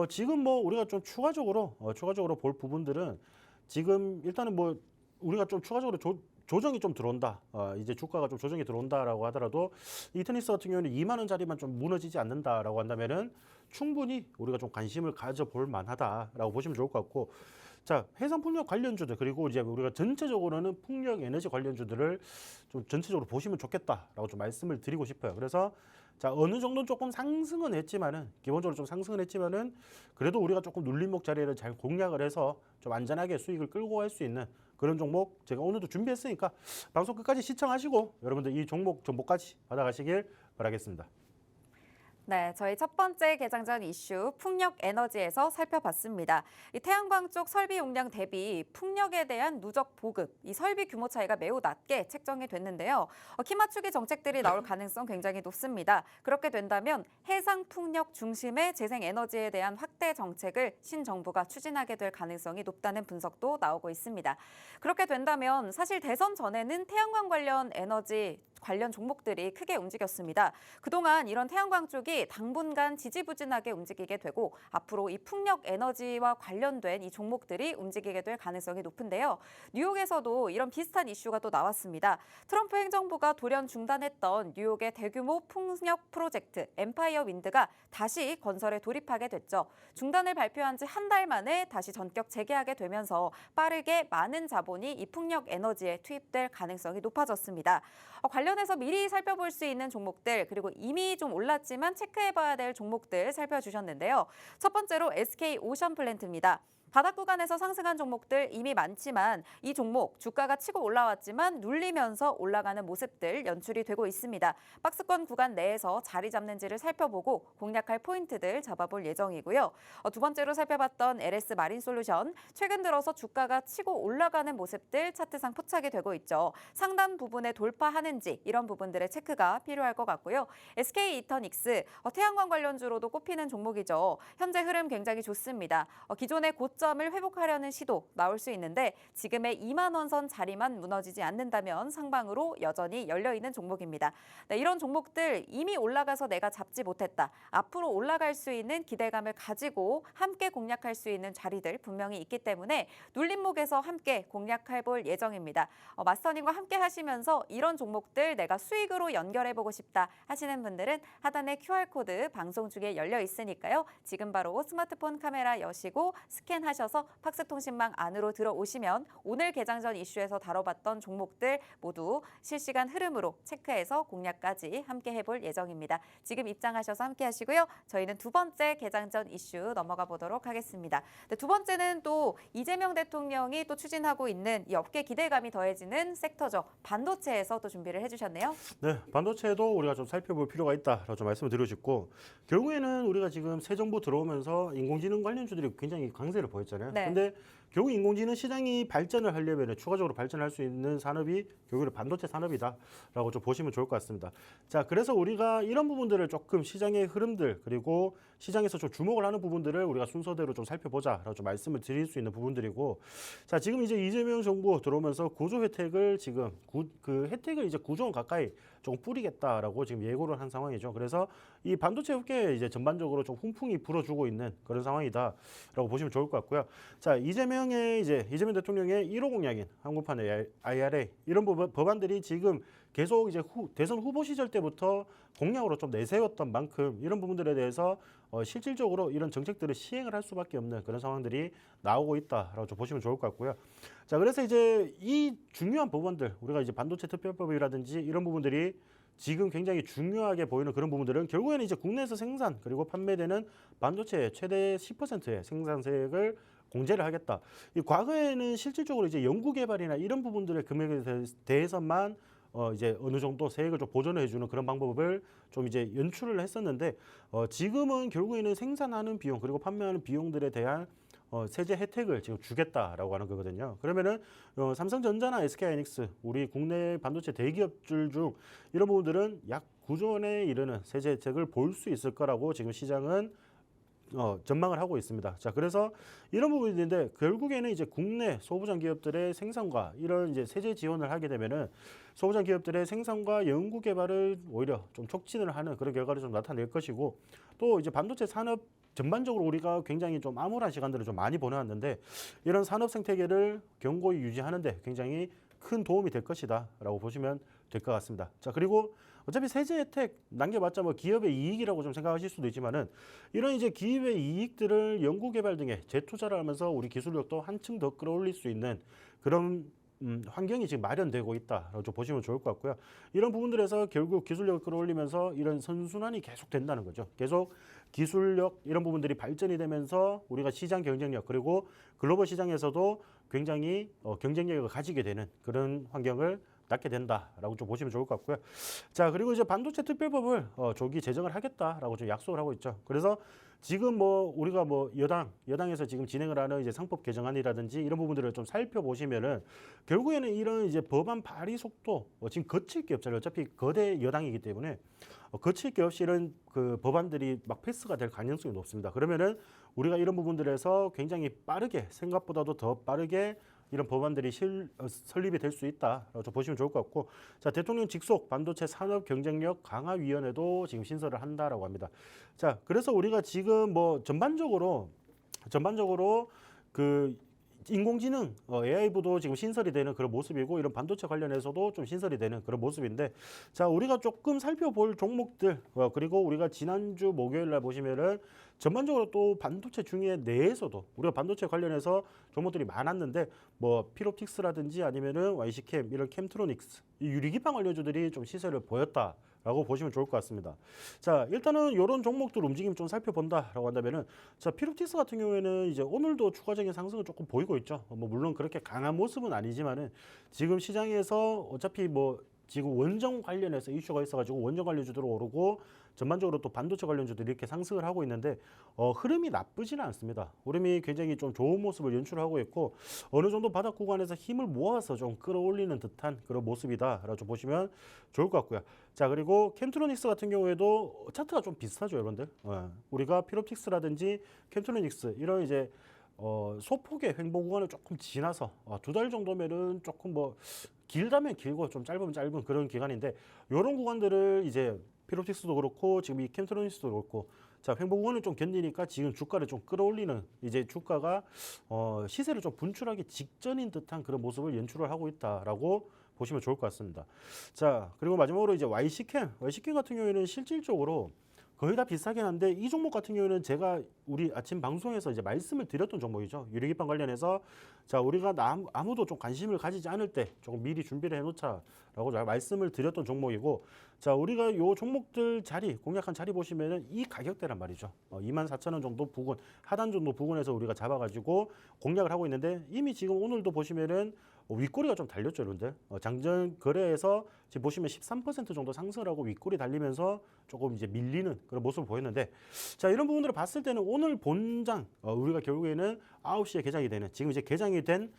지금 뭐 우리가 좀 추가적으로 볼 부분들은 지금 일단은 뭐 우리가 좀 추가적으로 조정이 좀 들어온다. 이제 주가가 좀 조정이 들어온다라고 하더라도 이터닉스 같은 경우는 2만 원 자리만 좀 무너지지 않는다라고 한다면은 충분히 우리가 좀 관심을 가져볼 만하다라고 보시면 좋을 것 같고, 자, 해상 풍력 관련주들 그리고 이제 우리가 전체적으로는 풍력 에너지 관련주들을 좀 전체적으로 보시면 좋겠다라고 좀 말씀을 드리고 싶어요. 그래서 자, 어느 정도 조금 상승은 했지만은 기본적으로 좀 상승은 했지만은 그래도 우리가 조금 눌림목 자리를 잘 공략을 해서 좀 안전하게 수익을 끌고 갈 수 있는 그런 종목 제가 오늘도 준비했으니까 방송 끝까지 시청하시고 여러분들 이 종목 정보까지 받아가시길 바라겠습니다. 네, 저희 첫 번째 개장 전 이슈 풍력 에너지에서 살펴봤습니다. 이 태양광 쪽 설비 용량 대비 풍력에 대한 누적 보급, 이 설비 규모 차이가 매우 낮게 책정이 됐는데요. 키 맞추기 정책들이 나올 가능성 굉장히 높습니다. 그렇게 된다면 해상 풍력 중심의 재생 에너지에 대한 확대 정책을 신정부가 추진하게 될 가능성이 높다는 분석도 나오고 있습니다. 그렇게 된다면 사실 대선 전에는 태양광 관련 에너지 관련 종목들이 크게 움직였습니다. 그동안 이런 태양광 쪽이 당분간 지지부진하게 움직이게 되고 앞으로 이 풍력 에너지와 관련된 이 종목들이 움직이게 될 가능성이 높은데요. 뉴욕에서도 이런 비슷한 이슈가 또 나왔습니다. 트럼프 행정부가 돌연 중단했던 뉴욕의 대규모 풍력 프로젝트 엠파이어 윈드가 다시 건설에 돌입하게 됐죠. 중단을 발표한 지 한 달 만에 다시 전격 재개하게 되면서 빠르게 많은 자본이 이 풍력 에너지에 투입될 가능성이 높아졌습니다. 관련해서 미리 살펴볼 수 있는 종목들 그리고 이미 좀 올랐지만 체크해봐야 될 종목들 살펴주셨는데요. 첫 번째로 SK 오션플랜트입니다. 바닥 구간에서 상승한 종목들 이미 많지만 이 종목 주가가 치고 올라왔지만 눌리면서 올라가는 모습들 연출이 되고 있습니다. 박스권 구간 내에서 자리 잡는지를 살펴보고 공략할 포인트들 잡아볼 예정이고요. 두 번째로 살펴봤던 LS 마린솔루션, 최근 들어서 주가가 치고 올라가는 모습들 차트상 포착이 되고 있죠. 상단 부분에 돌파하는지 이런 부분들의 체크가 필요할 것 같고요. SK 이터닉스, 태양광 관련주로도 꼽히는 종목이죠. 현재 흐름 굉장히 좋습니다. 기존의 고점을 회복하려는 시도 나올 수 있는데 지금의 2만 원 선 자리만 무너지지 않는다면 상방으로 여전히 열려있는 종목입니다. 네, 이런 종목들 이미 올라가서 내가 잡지 못했다. 앞으로 올라갈 수 있는 기대감을 가지고 함께 공략할 수 있는 자리들 분명히 있기 때문에 눌림목에서 함께 공략해 볼 예정입니다. 마스터님과 함께 하시면서 이런 종목들 내가 수익으로 연결해보고 싶다 하시는 분들은 하단에 QR코드 방송 중에 열려 있으니까요. 지금 바로 스마트폰 카메라 여시고 스캔 로그인하셔서 팍스통신망 안으로 들어오시면 오늘 개장 전 이슈에서 다뤄봤던 종목들 모두 실시간 흐름으로 체크해서 공략까지 함께 해볼 예정입니다. 지금 입장하셔서 함께 하시고요. 저희는 두 번째 개장 전 이슈 넘어가 보도록 하겠습니다. 네, 두 번째는 또 이재명 대통령이 또 추진하고 있는 이 업계 기대감이 더해지는 섹터죠. 반도체에서 또 준비를 해주셨네요. 네, 반도체도 우리가 좀 살펴볼 필요가 있다라고 좀 말씀을 드리고 싶고 결국에는 우리가 지금 새 정부 들어오면서 인공지능 관련주들이 굉장히 강세를 보였잖아요. 네. 근데 결국 인공지능 시장이 발전을 하려면 추가적으로 발전할 수 있는 산업이 결국에는 반도체 산업이다라고 좀 보시면 좋을 것 같습니다. 자, 그래서 우리가 이런 부분들을 조금 시장의 흐름들 그리고 시장에서 좀 주목을 하는 부분들을 우리가 순서대로 좀 살펴보자라고 좀 말씀을 드릴 수 있는 부분들이고, 자, 지금 이제 이재명 정부 들어오면서 구조 혜택을 지금 그 혜택을 이제 9조 원 가까이 조금 뿌리겠다라고 지금 예고를 한 상황이죠. 그래서 이 반도체 업계에 이제 전반적으로 좀 훈풍이 불어주고 있는 그런 상황이다라고 보시면 좋을 것 같고요. 자, 이재명 대통령의 1호 공약인 한국판의 IRA 이런 법안들이 지금 계속 이제 대선 후보 시절 때부터 공약으로 좀 내세웠던 만큼 이런 부분들에 대해서 실질적으로 이런 정책들을 시행을 할 수밖에 없는 그런 상황들이 나오고 있다라고 좀 보시면 좋을 것 같고요. 자, 그래서 이제 이 중요한 법안들 우리가 이제 반도체 특별법이라든지 이런 부분들이 지금 굉장히 중요하게 보이는 그런 부분들은 결국에는 이제 국내에서 생산 그리고 판매되는 반도체 최대 10%의 생산세액을 공제를 하겠다. 이 과거에는 실질적으로 이제 연구개발이나 이런 부분들의 금액에 대해서만 이제 어느 정도 세액을 좀 보전을 해주는 그런 방법을 좀 이제 연출을 했었는데 지금은 결국에는 생산하는 비용 그리고 판매하는 비용들에 대한 세제 혜택을 지금 주겠다라고 하는 거거든요. 그러면은 삼성전자나 SK하이닉스 우리 국내 반도체 대기업들 중 이런 부분들은 약 9조 원에 이르는 세제 혜택을 볼 수 있을 거라고 지금 시장은 전망을 하고 있습니다. 자, 그래서 이런 부분인데 결국에는 이제 국내 소부장 기업들의 생산과 이런 이제 세제 지원을 하게 되면은 소부장 기업들의 생산과 연구 개발을 오히려 좀 촉진을 하는 그런 결과를 좀 나타낼 것이고, 또 이제 반도체 산업 전반적으로 우리가 굉장히 좀 암울한 시간들을 좀 많이 보내왔는데 이런 산업 생태계를 견고히 유지하는데 굉장히 큰 도움이 될 것이다라고 보시면 될 것 같습니다. 자, 그리고 어차피 세제 혜택 남겨봤자 뭐 기업의 이익이라고 좀 생각하실 수도 있지만은 이런 이제 기업의 이익들을 연구 개발 등에 재투자를 하면서 우리 기술력도 한층 더 끌어올릴 수 있는 그런 환경이 지금 마련되고 있다라고 좀 보시면 좋을 것 같고요. 이런 부분들에서 결국 기술력을 끌어올리면서 이런 선순환이 계속 된다는 거죠. 계속 기술력 이런 부분들이 발전이 되면서 우리가 시장 경쟁력 그리고 글로벌 시장에서도 굉장히 경쟁력을 가지게 되는 그런 환경을 낳게 된다라고 좀 보시면 좋을 것 같고요. 자, 그리고 이제 반도체 특별법을 조기 제정을 하겠다라고 좀 약속을 하고 있죠. 그래서 지금 뭐 우리가 뭐 여당에서 지금 진행을 하는 이제 상법 개정안이라든지 이런 부분들을 좀 살펴보시면은 결국에는 이런 이제 법안 발의 속도 지금 거칠 게 없잖아요. 어차피 거대 여당이기 때문에 거칠 게 없이 이런 그 법안들이 막 패스가 될 가능성이 높습니다. 그러면은 우리가 이런 부분들에서 굉장히 빠르게 생각보다도 더 빠르게 이런 법안들이 설립이 될 수 있다라고 좀 보시면 좋을 것 같고, 자, 대통령 직속 반도체 산업 경쟁력 강화 위원회도 지금 신설을 한다라고 합니다. 자, 그래서 우리가 지금 뭐 전반적으로 그 인공지능 AI부도 지금 신설이 되는 그런 모습이고 이런 반도체 관련해서도 좀 신설이 되는 그런 모습인데, 자, 우리가 조금 살펴볼 종목들 그리고 우리가 지난주 목요일 날 보시면은 전반적으로 또 반도체 중에 내에서도 우리가 반도체 관련해서 종목들이 많았는데 뭐 필옵틱스라든지 아니면은 YC캠 이런 캠트로닉스 이 유리기판 관련주들이 좀 시세를 보였다라고 보시면 좋을 것 같습니다. 자, 일단은 이런 종목들 움직임 좀 살펴본다라고 한다면은 자, 필옵틱스 같은 경우에는 이제 오늘도 추가적인 상승을 조금 보이고 있죠. 뭐 물론 그렇게 강한 모습은 아니지만은 지금 시장에서 어차피 뭐 지금 원전 관련해서 이슈가 있어가지고 원전 관련주들 오르고 전반적으로 또 반도체 관련주들이 이렇게 상승을 하고 있는데 흐름이 나쁘지는 않습니다. 흐름이 굉장히 좀 좋은 모습을 연출하고 있고 어느 정도 바닥 구간에서 힘을 모아서 좀 끌어올리는 듯한 그런 모습이다라고 좀 보시면 좋을 것 같고요. 자, 그리고 캠트로닉스 같은 경우에도 차트가 좀 비슷하죠, 여러분들. 우리가 필옵틱스라든지 캠트로닉스 이런 이제 소폭의 횡보 구간을 조금 지나서 2달 정도면은 조금 뭐 길다면 길고 좀 짧으면 짧은 그런 기간인데 이런 구간들을 이제 필옵틱스도 그렇고 지금 이 캠트로닉스도 그렇고 자, 횡보 구간을 좀 견디니까 지금 주가를 좀 끌어올리는 이제 주가가 시세를 좀 분출하기 직전인 듯한 그런 모습을 연출을 하고 있다라고 보시면 좋을 것 같습니다. 자, 그리고 마지막으로 이제 YC캠 같은 경우에는 실질적으로 거의 다 비슷하긴 한데 이 종목 같은 경우는 제가 우리 아침 방송에서 이제 말씀을 드렸던 종목이죠. 유리기판 관련해서 자 우리가 아무도 좀 관심을 가지지 않을 때 조금 미리 준비를 해놓자라고 제가 말씀을 드렸던 종목이고 자 우리가 요 종목들 자리 공략한 자리 보시면은 이 가격대란 말이죠. 24,000원 정도 부근 하단 정도 부근에서 우리가 잡아가지고 공략을 하고 있는데 이미 지금 오늘도 보시면은 윗꼬리가 좀 달렸죠, 여러분들. 장전 거래에서 지금 보시면 13% 정도 상승을 하고 윗꼬리 달리면서 조금 이제 밀리는 그런 모습을 보였는데 자 이런 부분들을 봤을 때는 오늘 본장 우리가 결국에는 9시에 개장이 되는 지금 이제 개장이 된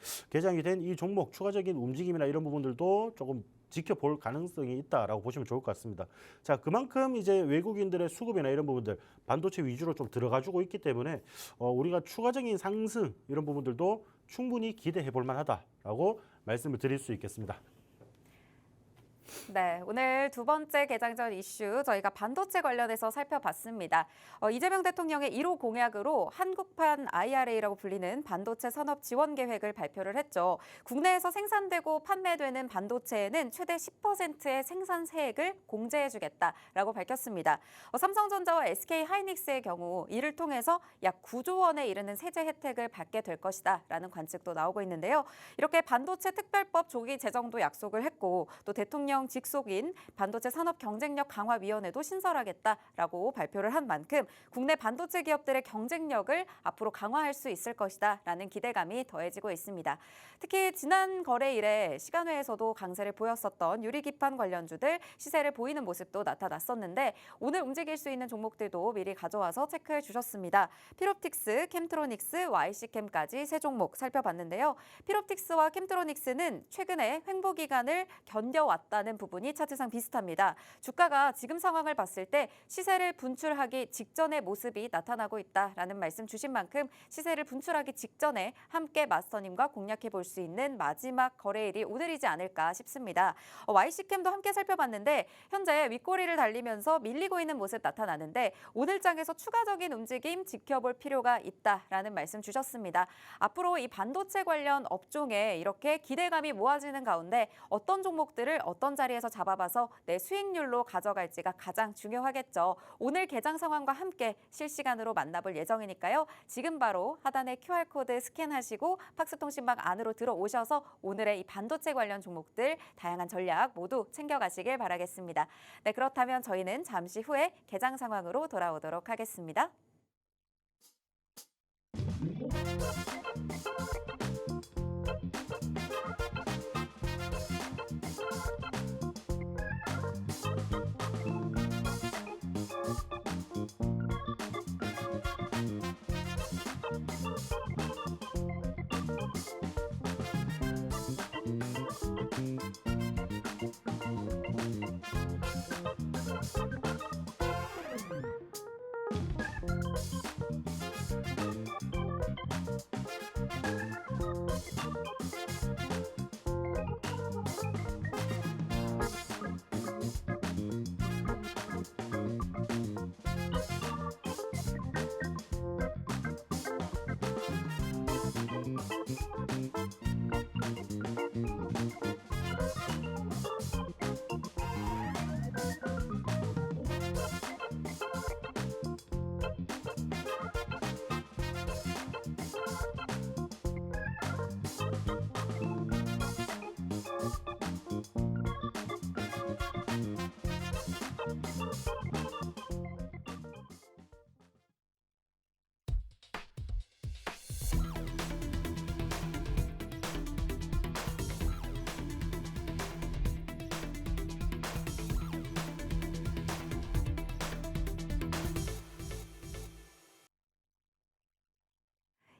이 종목 추가적인 움직임이나 이런 부분들도 조금 지켜볼 가능성이 있다라고 보시면 좋을 것 같습니다. 자, 그만큼 이제 외국인들의 수급이나 이런 부분들 반도체 위주로 좀 들어가지고 있기 때문에 우리가 추가적인 상승 이런 부분들도 충분히 기대해 볼 만하다라고 말씀을 드릴 수 있겠습니다. 네, 오늘 두 번째 개장전 이슈 저희가 반도체 관련해서 살펴봤습니다. 이재명 대통령의 1호 공약으로 한국판 IRA라고 불리는 반도체 산업 지원 계획을 발표를 했죠. 국내에서 생산되고 판매되는 반도체에는 최대 10%의 생산세액을 공제해주겠다라고 밝혔습니다. 삼성전자와 SK하이닉스의 경우 이를 통해서 약 9조 원에 이르는 세제 혜택을 받게 될 것이다라는 관측도 나오고 있는데요. 이렇게 반도체 특별법 조기 제정도 약속을 했고 또 대통령 직속인 반도체 산업 경쟁력 강화위원회도 신설하겠다라고 발표를 한 만큼 국내 반도체 기업들의 경쟁력을 앞으로 강화할 수 있을 것이다라는 기대감이 더해지고 있습니다. 특히 지난 거래일에 시간외에서도 강세를 보였었던 유리기판 관련주들 시세를 보이는 모습도 나타났었는데 오늘 움직일 수 있는 종목들도 미리 가져와서 체크해 주셨습니다. 피롭틱스, 캠트로닉스, YC캠까지 세 종목 살펴봤는데요. 피롭틱스와 캠트로닉스는 최근에 횡보 기간을 견뎌왔다는 부분이 차트상 비슷합니다. 주가가 지금 상황을 봤을 때 시세를 분출하기 직전의 모습이 나타나고 있다라는 말씀 주신 만큼 시세를 분출하기 직전에 함께 마스터님과 공략해 볼 수 있는 마지막 거래일이 오늘이지 않을까 싶습니다. YC캠도 함께 살펴봤는데 현재 윗꼬리를 달리면서 밀리고 있는 모습 나타나는데 오늘 장에서 추가적인 움직임 지켜볼 필요가 있다라는 말씀 주셨습니다. 앞으로 이 반도체 관련 업종에 이렇게 기대감이 모아지는 가운데 어떤 종목들을 어떤 자리에서 잡아봐서 내 수익률로 가져갈지가 가장 중요하겠죠. 오늘 개장 상황과 함께 실시간으로 만나볼 예정이니까요. 지금 바로 하단에 QR코드 스캔하시고 팍스통신방 안으로 들어오셔서 오늘의 이 반도체 관련 종목들 다양한 전략 모두 챙겨가시길 바라겠습니다. 네, 그렇다면 저희는 잠시 후에 개장 상황으로 돌아오도록 하겠습니다.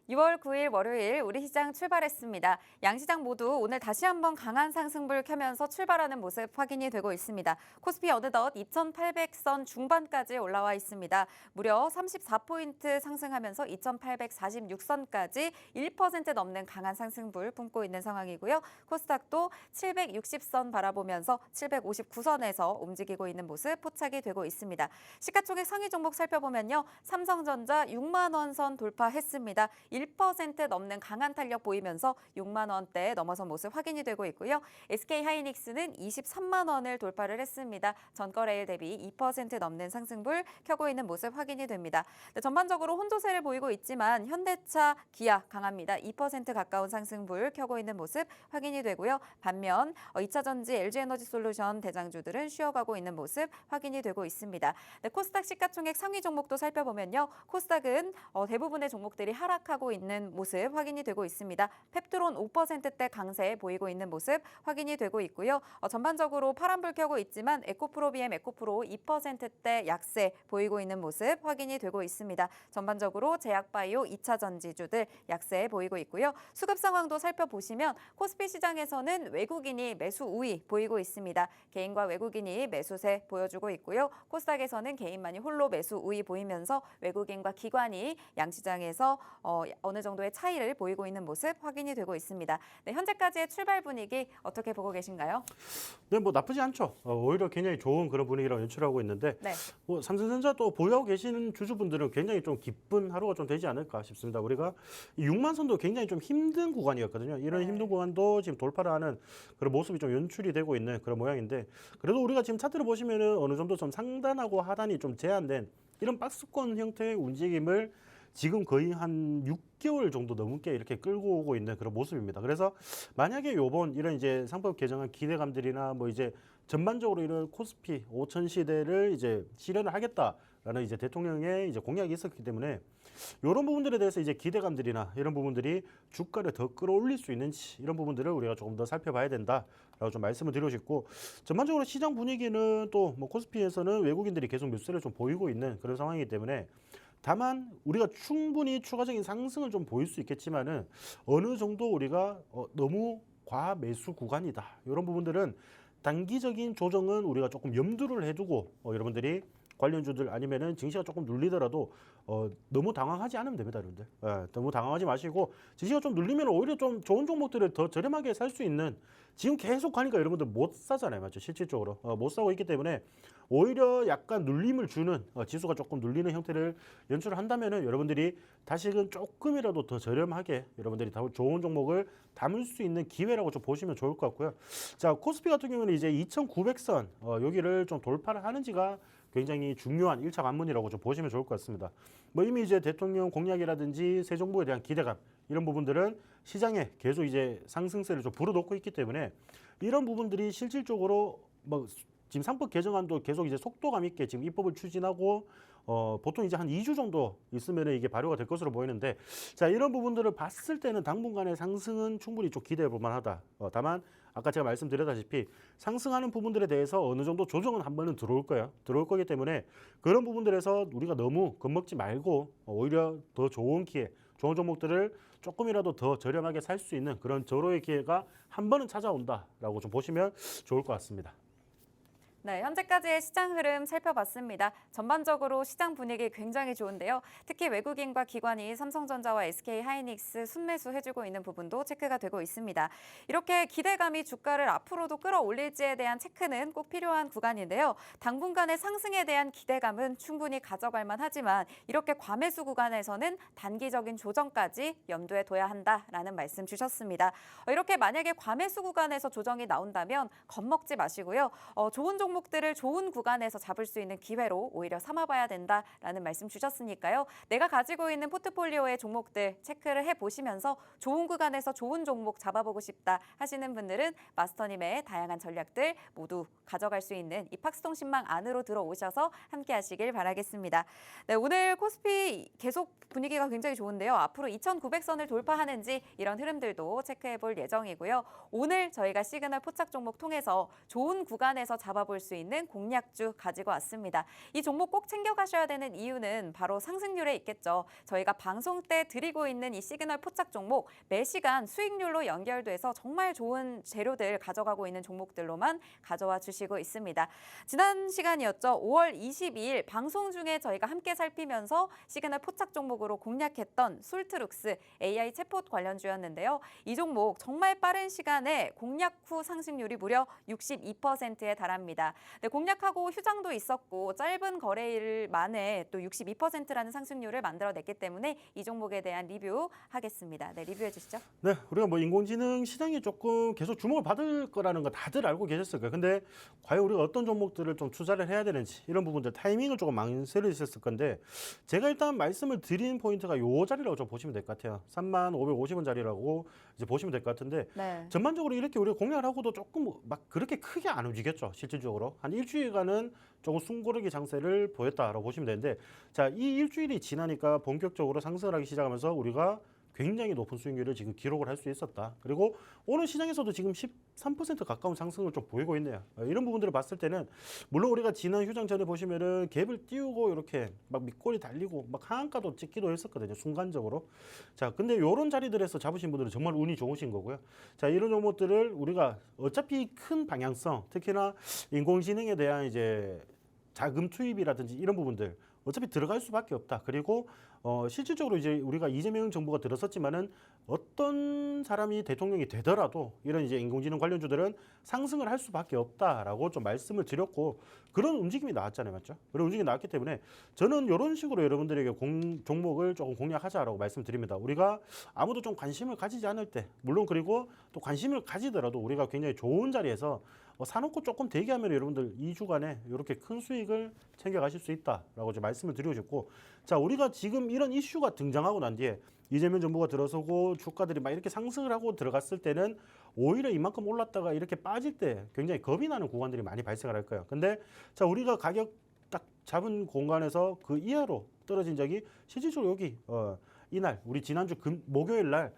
(6월 9일) 월요일 우리 시장 출발했습니다. 양시장 모두 오늘 다시 한번 강한 상승불 켜면서 출발하는 모습 확인이 되고 있습니다. 코스피 어느덧 2,800선 중반까지 올라와 있습니다. 무려 34포인트 상승하면서 2,846선까지 1% 넘는 강한 상승불 뿜고 있는 상황이고요. 코스닥도 760선 바라보면서 759선에서 움직이고 있는 모습 포착이 되고 있습니다. 시가총액 상위 종목 살펴보면요. 삼성전자 6만 원 선 돌파했습니다. 1% 넘는 강한 탄력 보이면서 6만 원대 넘어선 모습 확인이 되고 있고요. SK 하이닉스는 23만 원을 돌파를 했습니다. 전거래일 대비 2% 넘는 상승불 켜고 있는 모습 확인이 됩니다. 네, 전반적으로 혼조세를 보이고 있지만 현대차, 기아 강합니다. 2% 가까운 상승불 켜고 있는 모습 확인이 되고요. 반면 2차전지, LG에너지솔루션 대장주들은 쉬어가고 있는 모습 확인이 되고 있습니다. 네, 코스닥 시가총액 상위 종목도 살펴보면요. 코스닥은 대부분의 종목들이 하락하고 있는 모습 확인이 되고 있습니다. 펩트론 5%대 강세 보이고 있는 모습 확인이 되고 있고요. 전반적으로 파란불 켜고 있지만 에코프로비엠, 에코프로 2%대 약세 보이고 있는 모습 확인이 되고 있습니다. 전반적으로 제약바이오 2차 전지주들 약세 보이고 있고요. 수급 상황도 살펴보시면 코스피 시장에서는 외국인이 매수 우위 보이고 있습니다. 개인과 외국인이 매수세 보여주고 있고요. 코스닥에서는 개인만이 홀로 매수 우위 보이면서 외국인과 기관이 양시장에서 어느 정도의 차이를 보이고 있는 모습 확인이 되고 있습니다. 네, 현재까지의 출발 분위기 어떻게 보고 계신가요? 네, 뭐 나쁘지 않죠. 오히려 굉장히 좋은 그런 분위기라고 연출하고 있는데 네. 뭐 삼성전자 또 보유하고 계시는 주주분들은 굉장히 좀 기쁜 하루가 좀 되지 않을까 싶습니다. 우리가 이 6만 선도 굉장히 좀 힘든 구간이었거든요. 이런 힘든 구간도 지금 돌파를 하는 그런 모습이 좀 연출이 되고 있는 그런 모양인데 그래도 우리가 지금 차트를 보시면은 어느 정도 좀 상단하고 하단이 좀 제한된 이런 박스권 형태의 움직임을 지금 거의 한 6개월 정도 넘게 이렇게 끌고 오고 있는 그런 모습입니다. 그래서 만약에 요번 이런 이제 상법 개정안 기대감들이나 뭐 이제 전반적으로 이런 코스피 5천 시대를 이제 실현을 하겠다라는 이제 대통령의 이제 공약이 있었기 때문에 이런 부분들에 대해서 이제 기대감들이나 이런 부분들이 주가를 더 끌어올릴 수 있는지 이런 부분들을 우리가 조금 더 살펴봐야 된다라고 좀 말씀을 드리고 싶고 전반적으로 시장 분위기는 또 뭐 코스피에서는 외국인들이 계속 매수세를 좀 보이고 있는 그런 상황이기 때문에 다만 우리가 충분히 추가적인 상승을 좀 보일 수 있겠지만은 어느 정도 우리가 너무 과매수 구간이다. 이런 부분들은 단기적인 조정은 우리가 조금 염두를 해두고 여러분들이 관련주들 아니면은 증시가 조금 눌리더라도 너무 당황하지 않으면 됩니다, 여러분들. 너무 당황하지 마시고 증시가 좀 눌리면 오히려 좀 좋은 종목들을 더 저렴하게 살 수 있는 지금 계속 가니까 여러분들 못 사잖아요, 맞죠? 실질적으로 못 사고 있기 때문에 오히려 약간 눌림을 주는 지수가 조금 눌리는 형태를 연출을 한다면은 여러분들이 다시금 조금이라도 더 저렴하게 여러분들이 더 좋은 종목을 담을 수 있는 기회라고 좀 보시면 좋을 것 같고요. 자, 코스피 같은 경우는 이제 2,900선 여기를 좀 돌파를 하는지가 굉장히 중요한 1차 관문이라고 좀 보시면 좋을 것 같습니다. 뭐 이미 이제 대통령 공약이라든지 새 정부에 대한 기대감 이런 부분들은 시장에 계속 이제 상승세를 좀 불어넣고 있기 때문에 이런 부분들이 실질적으로 뭐 지금 상법 개정안도 계속 이제 속도감 있게 지금 입법을 추진하고 보통 이제 한 2주 정도 있으면 이게 발효가 될 것으로 보이는데 자 이런 부분들을 봤을 때는 당분간의 상승은 충분히 좀 기대해 볼 만하다. 다만 아까 제가 말씀드렸다시피 상승하는 부분들에 대해서 어느 정도 조정은 한 번은 들어올 거예요. 들어올 거기 때문에 그런 부분들에서 우리가 너무 겁먹지 말고 오히려 더 좋은 기회, 좋은 종목들을 조금이라도 더 저렴하게 살 수 있는 그런 절호의 기회가 한 번은 찾아온다라고 좀 보시면 좋을 것 같습니다. 네, 현재까지의 시장 흐름 살펴봤습니다. 전반적으로 시장 분위기 굉장히 좋은데요. 특히 외국인과 기관이 삼성전자와 SK 하이닉스 순매수 해주고 있는 부분도 체크가 되고 있습니다. 이렇게 기대감이 주가를 앞으로도 끌어올릴지에 대한 체크는 꼭 필요한 구간인데요. 당분간의 상승에 대한 기대감은 충분히 가져갈 만하지만 이렇게 과매수 구간에서는 단기적인 조정까지 염두에 둬야 한다라는 말씀 주셨습니다. 이렇게 만약에 과매수 구간에서 조정이 나온다면 겁먹지 마시고요. 좋은 종목들을 좋은 구간에서 잡을 수 있는 기회로 오히려 삼아봐야 된다라는 말씀 주셨으니까요. 내가 가지고 있는 포트폴리오의 종목들 체크를 해보시면서 좋은 구간에서 좋은 종목 잡아보고 싶다 하시는 분들은 마스터님의 다양한 전략들 모두 가져갈 수 있는 이 팍스통신망 안으로 들어오셔서 함께 하시길 바라겠습니다. 네, 오늘 코스피 계속 분위기가 굉장히 좋은데요. 앞으로 2,900선을 돌파하는지 이런 흐름들도 체크해 볼 예정이고요. 오늘 저희가 시그널 포착 종목 통해서 좋은 구간에서 잡아볼 수 있는 공략주 가지고 왔습니다. 이 종목 꼭 챙겨가셔야 되는 이유는 바로 상승률에 있겠죠. 저희가 방송 때 드리고 있는 이 시그널 포착 종목 매 시간 수익률로 연결돼서 정말 좋은 재료들 가져가고 있는 종목들로만 가져와 주시고 있습니다. 지난 시간이었죠. 5월 22일 방송 중에 저희가 함께 살피면서 시그널 포착 종목으로 공략했던 솔트룩스 AI 챗봇 관련주였는데요. 이 종목 정말 빠른 시간에 공략 후 상승률이 무려 62%에 달합니다. 있습니다. 네, 공략하고 휴장도 있었고 짧은 거래일 만에 또 62%라는 상승률을 만들어냈기 때문에 이 종목에 대한 리뷰하겠습니다. 네, 리뷰해 주시죠. 네, 우리가 뭐 인공지능 시장이 조금 계속 주목을 받을 거라는 거 다들 알고 계셨을 거예요. 근데 과연 우리가 어떤 종목들을 좀 투자를 해야 되는지 이런 부분들 타이밍을 조금 망설이셨을 건데 제가 일단 말씀을 드린 포인트가 요 자리라고 좀 보시면 될 것 같아요. 3550원 자리라고 이제 보시면 될 것 같은데 네. 전반적으로 이렇게 우리가 공략을 하고도 조금 막 그렇게 크게 안 움직였죠. 실질적으로 한 일주일간은 조금 숨고르기 장세를 보였다라고 보시면 되는데 자, 이 일주일이 지나니까 본격적으로 상승을 하기 시작하면서 우리가 굉장히 높은 수익률을 지금 기록을 할 수 있었다. 그리고 오늘 시장에서도 지금 13% 가까운 상승을 좀 보이고 있네요. 이런 부분들을 봤을 때는 물론 우리가 지난 휴장 전에 보시면은 갭을 띄우고 이렇게 막 밑꼬리 달리고 막 하한가도 찍기도 했었거든요. 순간적으로. 자, 근데 이런 자리들에서 잡으신 분들은 정말 운이 좋으신 거고요. 자, 이런 종목들을 우리가 어차피 큰 방향성, 특히나 인공지능에 대한 이제 자금 투입이라든지 이런 부분들 어차피 들어갈 수밖에 없다. 그리고 실질적으로 이제 우리가 이재명 정부가 들어섰지만은 어떤 사람이 대통령이 되더라도 이런 이제 인공지능 관련주들은 상승을 할 수밖에 없다라고 좀 말씀을 드렸고 그런 움직임이 나왔잖아요, 맞죠? 그런 움직임이 나왔기 때문에 저는 이런 식으로 여러분들에게 종목을 조금 공략하자라고 말씀드립니다. 우리가 아무도 좀 관심을 가지지 않을 때, 물론 그리고 또 관심을 가지더라도 우리가 굉장히 좋은 자리에서 사놓고 조금 대기하면 여러분들 2주간에 이렇게 큰 수익을 챙겨가실 수 있다라고 좀 말씀을 드리고 싶고 자, 우리가 지금 이런 이슈가 등장하고 난 뒤에 이재명 정부가 들어서고 주가들이 막 이렇게 상승을 하고 들어갔을 때는 오히려 이만큼 올랐다가 이렇게 빠질 때 굉장히 겁이 나는 구간들이 많이 발생을 할 거예요. 근데 자, 우리가 가격 딱 잡은 공간에서 그 이하로 떨어진 적이 실질적으로 여기 이날 우리 지난주 목요일 날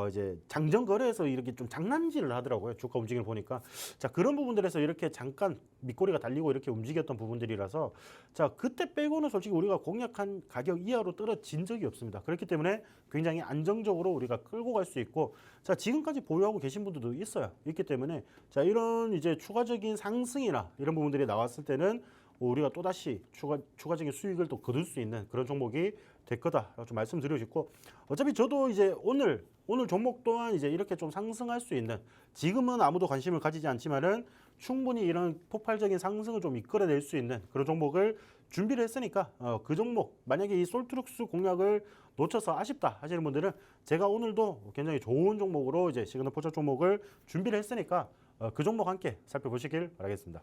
이제 장전 거래에서 이렇게 좀 장난질을 하더라고요. 주가 움직임을 보니까. 자, 그런 부분들에서 이렇게 잠깐 밑꼬리가 달리고 이렇게 움직였던 부분들이라서 자, 그때 빼고는 솔직히 우리가 공략한 가격 이하로 떨어진 적이 없습니다. 그렇기 때문에 굉장히 안정적으로 우리가 끌고 갈 수 있고 자, 지금까지 보유하고 계신 분들도 있기 때문에 자, 이런 이제 추가적인 상승이나 이런 부분들이 나왔을 때는 우리가 또다시 추가적인 수익을 또 거둘 수 있는 그런 종목이 될 거다 좀 말씀드리고 싶고 어차피 저도 이제 오늘 종목 또한 이제 이렇게 좀 상승할 수 있는 지금은 아무도 관심을 가지지 않지만은 충분히 이런 폭발적인 상승을 좀 이끌어낼 수 있는 그런 종목을 준비를 했으니까 그 종목 만약에 이 솔트룩스 공략을 놓쳐서 아쉽다 하시는 분들은 제가 오늘도 굉장히 좋은 종목으로 이제 시그널 포착 종목을 준비를 했으니까 그 종목 함께 살펴보시길 바라겠습니다.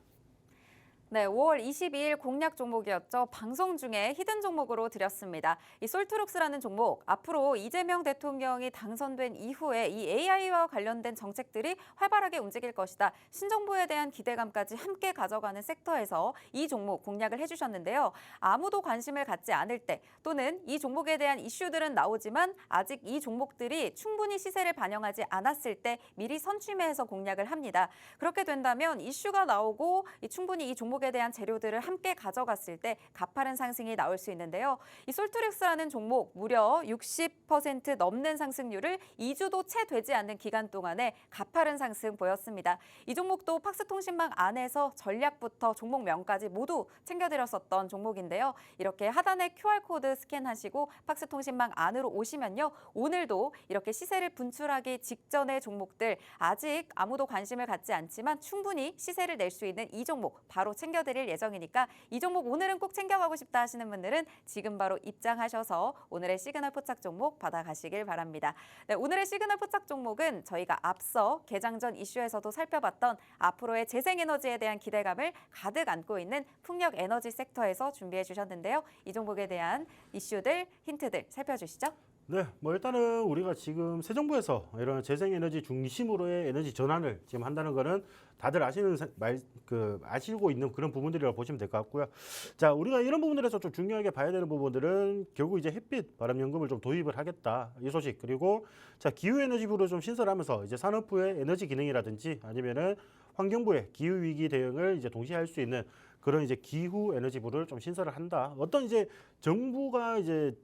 네, 5월 22일 공략 종목이었죠. 방송 중에 히든 종목으로 드렸습니다. 이 솔트룩스라는 종목, 앞으로 이재명 대통령이 당선된 이후에 이 AI와 관련된 정책들이 활발하게 움직일 것이다. 신정부에 대한 기대감까지 함께 가져가는 섹터에서 이 종목 공략을 해주셨는데요. 아무도 관심을 갖지 않을 때 또는 이 종목에 대한 이슈들은 나오지만 아직 이 종목들이 충분히 시세를 반영하지 않았을 때 미리 선취매해서 공략을 합니다. 그렇게 된다면 이슈가 나오고 충분히 이 종목에 대한 재료들을 함께 가져갔을 때 가파른 상승이 나올 수 있는데요. 이 솔트룩스라는 종목 무려 60% 넘는 상승률을 2주도 채 되지 않는 기간 동안에 가파른 상승 보였습니다. 이 종목도 팍스통신망 안에서 전략부터 종목명까지 모두 챙겨드렸었던 종목인데요. 이렇게 하단에 QR코드 스캔하시고 팍스통신망 안으로 오시면요. 오늘도 이렇게 시세를 분출하기 직전의 종목들 아직 아무도 관심을 갖지 않지만 충분히 시세를 낼 수 있는 이 종목 바로 챙겨드릴 예정이니까 이 종목 오늘은 꼭 챙겨가고 싶다 하시는 분들은 지금 바로 입장하셔서 오늘의 시그널 포착 종목 받아가시길 바랍니다. 네, 오늘의 시그널 포착 종목은 저희가 앞서 개장 전 이슈에서도 살펴봤던 앞으로의 재생에너지에 대한 기대감을 가득 안고 있는 풍력 에너지 섹터에서 준비해 주셨는데요. 이 종목에 대한 이슈들, 힌트들 살펴주시죠. 네, 뭐 일단은 우리가 지금 새 정부에서 이런 재생에너지 중심으로의 에너지 전환을 지금 한다는 거는 다들 아시고 있는 그런 부분들이라고 보시면 될 것 같고요. 자, 우리가 이런 부분들에서 좀 중요하게 봐야 되는 부분들은 결국 이제 햇빛 발암연금을 좀 도입을 하겠다 이 소식, 그리고 자, 기후에너지부를 좀 신설하면서 이제 산업부의 에너지 기능이라든지 아니면은 환경부의 기후 위기 대응을 이제 동시에 할 수 있는 그런 이제 기후 에너지부를 좀 신설을 한다. 어떤 이제 정부가 이제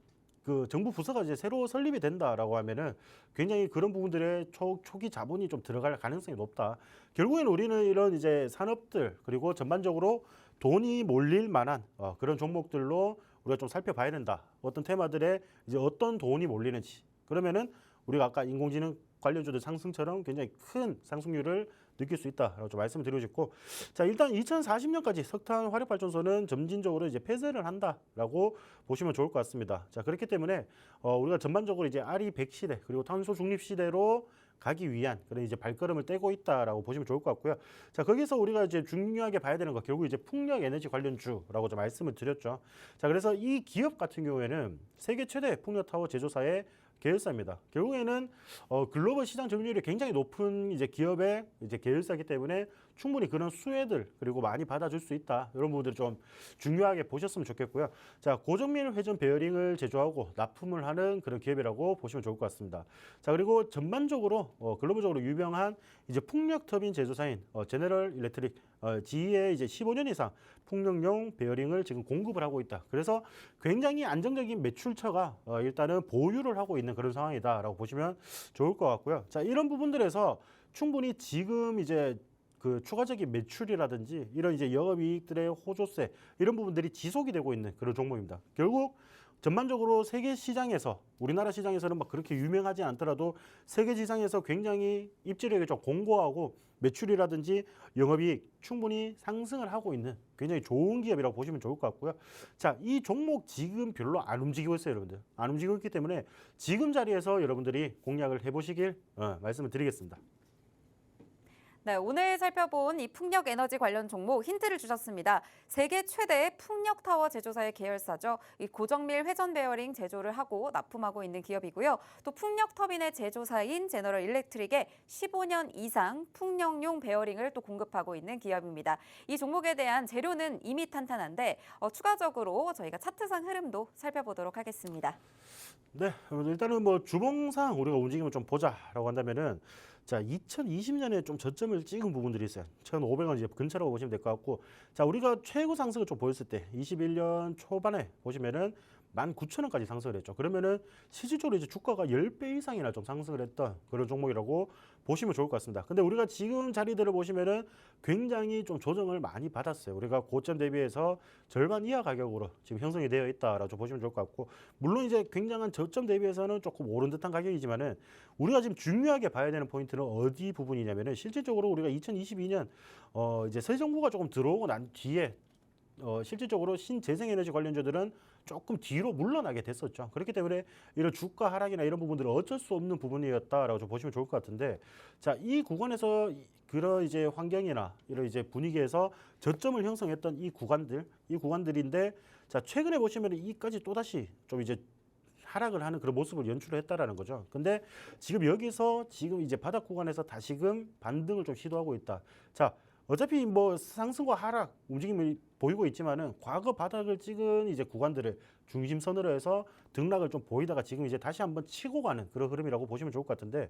그 정부 부서가 이제 새로 설립이 된다라고 하면은 굉장히 그런 부분들의 초기 자본이 좀 들어갈 가능성이 높다. 결국에는 우리는 이런 이제 산업들 그리고 전반적으로 돈이 몰릴 만한 그런 종목들로 우리가 좀 살펴봐야 된다. 어떤 테마들에 이제 어떤 돈이 몰리는지. 그러면은 우리가 아까 인공지능 관련주들 상승처럼 굉장히 큰 상승률을 느낄 수 있다라고 좀 말씀을 드리고 싶고, 자 일단 2040년까지 석탄 화력 발전소는 점진적으로 이제 폐쇄를 한다라고 보시면 좋을 것 같습니다. 자 그렇기 때문에 우리가 전반적으로 이제 RE100 시대 그리고 탄소 중립 시대로 가기 위한 그런 이제 발걸음을 떼고 있다라고 보시면 좋을 것 같고요. 자 거기서 우리가 이제 중요하게 봐야 되는 거 결국 이제 풍력 에너지 관련주라고 좀 말씀을 드렸죠. 자 그래서 이 기업 같은 경우에는 세계 최대 풍력 타워 제조사의 계열사입니다. 결국에는 글로벌 시장 점유율이 굉장히 높은 이제 기업의 이제 계열사이기 때문에 충분히 그런 수혜들 그리고 많이 받아줄 수 있다. 이런 부분들 좀 중요하게 보셨으면 좋겠고요. 자 고정밀 회전 베어링을 제조하고 납품을 하는 그런 기업이라고 보시면 좋을 것 같습니다. 자 그리고 전반적으로 글로벌적으로 유명한 이제 풍력 터빈 제조사인 제너럴 일렉트릭 GE의 이제 15년 이상 풍력용 베어링을 지금 공급을 하고 있다. 그래서 굉장히 안정적인 매출처가 일단은 보유를 하고 있는 그런 상황이다라고 보시면 좋을 것 같고요. 자 이런 부분들에서 충분히 지금 이제 그 추가적인 매출이라든지 이런 이제 영업이익들의 호조세 이런 부분들이 지속이 되고 있는 그런 종목입니다. 결국 전반적으로 세계 시장에서 우리나라 시장에서는 막 그렇게 유명하지 않더라도 세계 시장에서 굉장히 입지력이 좀 공고하고 매출이라든지 영업이익 충분히 상승을 하고 있는 굉장히 좋은 기업이라고 보시면 좋을 것 같고요. 자, 이 종목 지금 별로 안 움직이고 있어요, 여러분들. 안 움직이고 있기 때문에 지금 자리에서 여러분들이 공략을 해보시길 말씀을 드리겠습니다. 네, 오늘 살펴본 이 풍력 에너지 관련 종목 힌트를 주셨습니다. 세계 최대의 풍력 타워 제조사의 계열사죠. 이 고정밀 회전 베어링 제조를 하고 납품하고 있는 기업이고요. 또 풍력 터빈의 제조사인 제너럴 일렉트릭에 15년 이상 풍력용 베어링을 또 공급하고 있는 기업입니다. 이 종목에 대한 재료는 이미 탄탄한데 추가적으로 저희가 차트상 흐름도 살펴보도록 하겠습니다. 네, 일단은 뭐 주봉상 우리가 움직임을 좀 보자라고 한다면은 자, 2020년에 좀 저점을 찍은 부분들이 있어요. 1,500원 이제 근처라고 보시면 될 것 같고, 자, 우리가 최고 상승을 좀 보였을 때 21년 초반에 보시면은 19,000원까지 상승을 했죠. 그러면은 실질적으로 이제 주가가 10배 이상이나 좀 상승을 했던 그런 종목이라고 보시면 좋을 것 같습니다. 근데 우리가 지금 자리들을 보시면은 굉장히 좀 조정을 많이 받았어요. 우리가 고점 대비해서 절반 이하 가격으로 지금 형성이 되어 있다라고 좀 보시면 좋을 것 같고, 물론 이제 굉장한 저점 대비해서는 조금 오른 듯한 가격이지만은 우리가 지금 중요하게 봐야 되는 포인트는 어디 부분이냐면은 실질적으로 우리가 2022년 이제 새 정부가 조금 들어오고 난 뒤에 실질적으로 신재생에너지 관련주들은 조금 뒤로 물러나게 됐었죠. 그렇기 때문에 이런 주가 하락이나 이런 부분들은 어쩔 수 없는 부분이었다라고 좀 보시면 좋을 것 같은데, 자, 이 구간에서 그런 이제 환경이나 이런 이제 분위기에서 저점을 형성했던 이 구간들인데, 자, 최근에 보시면 이까지 또다시 좀 이제 하락을 하는 그런 모습을 연출했다라는 거죠. 근데 지금 여기서 지금 이제 바닥 구간에서 다시금 반등을 좀 시도하고 있다. 자, 어차피 뭐 상승과 하락 움직임을 보이고 있지만은 과거 바닥을 찍은 이제 구간들을 중심선으로 해서 등락을 좀 보이다가 지금 이제 다시 한번 치고 가는 그런 흐름이라고 보시면 좋을 것 같은데,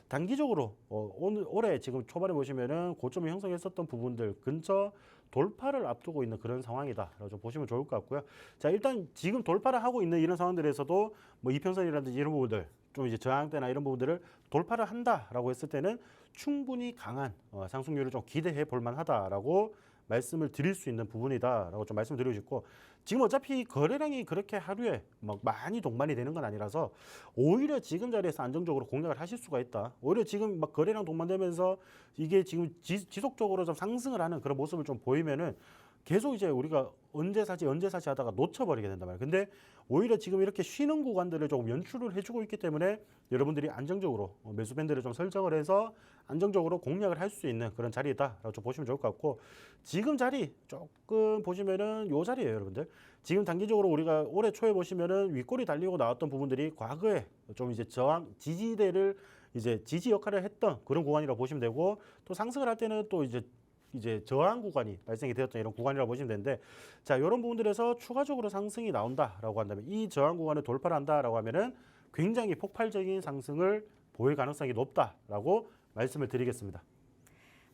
단기적으로 올해 지금 초반에 보시면은 고점을 형성했었던 부분들 근처 돌파를 앞두고 있는 그런 상황이다라고 좀 보시면 좋을 것 같고요. 자, 일단 지금 돌파를 하고 있는 이런 상황들에서도 뭐 이평선이라든지 이런 부분들 좀 이제 저항대나 이런 부분들을 돌파를 한다라고 했을 때는 충분히 강한 상승률을 좀 기대해 볼 만하다라고 말씀을 드릴 수 있는 부분이다라고 좀 말씀을 드리고 싶고, 지금 어차피 거래량이 그렇게 하루에 막 많이 동반이 되는 건 아니라서 오히려 지금 자리에서 안정적으로 공략을 하실 수가 있다. 오히려 지금 막 거래량 동반되면서 이게 지금 지속적으로 좀 상승을 하는 그런 모습을 좀 보이면은 계속 이제 우리가 언제 사지 하다가 놓쳐버리게 된단 말이에요. 근데 오히려 지금 이렇게 쉬는 구간들을 조금 연출을 해주고 있기 때문에 여러분들이 안정적으로 매수 밴드를 좀 설정을 해서 안정적으로 공략을 할 수 있는 그런 자리다라고 좀 보시면 좋을 것 같고, 지금 자리 조금 보시면은 요 자리예요, 여러분들. 지금 단기적으로 우리가 올해 초에 보시면은 윗골이 달리고 나왔던 부분들이 과거에 좀 이제 저항 지지대를 이제 지지 역할을 했던 그런 구간이라고 보시면 되고, 또 상승을 할 때는 또 이제 저항 구간이 발생이 되었던 이런 구간이라고 보시면 되는데, 자, 이런 부분들에서 추가적으로 상승이 나온다라고 한다면, 이 저항 구간을 돌파를 한다라고 하면은 굉장히 폭발적인 상승을 보일 가능성이 높다라고 말씀을 드리겠습니다.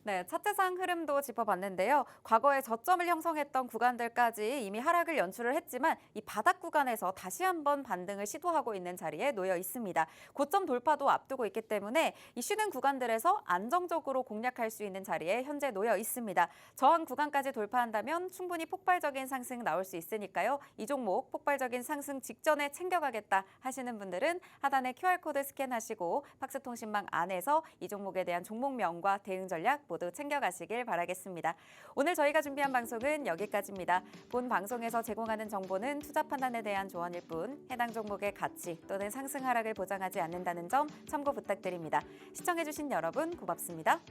네, 차트상 흐름도 짚어봤는데요. 과거에 저점을 형성했던 구간들까지 이미 하락을 연출을 했지만 이 바닥 구간에서 다시 한번 반등을 시도하고 있는 자리에 놓여 있습니다. 고점 돌파도 앞두고 있기 때문에 이 쉬는 구간들에서 안정적으로 공략할 수 있는 자리에 현재 놓여 있습니다. 저항 구간까지 돌파한다면 충분히 폭발적인 상승 나올 수 있으니까요. 이 종목 폭발적인 상승 직전에 챙겨가겠다 하시는 분들은 하단에 QR코드 스캔하시고 팍스통신망 안에서 이 종목에 대한 종목명과 대응 전략 모두 챙겨가시길 바라겠습니다. 오늘 저희가 준비한 방송은 여기까지입니다. 본 방송에서 제공하는 정보는 투자 판단에 대한 조언일 뿐 해당 종목의 가치 또는 상승 하락을 보장하지 않는다는 점 참고 부탁드립니다. 시청해주신 여러분 고맙습니다.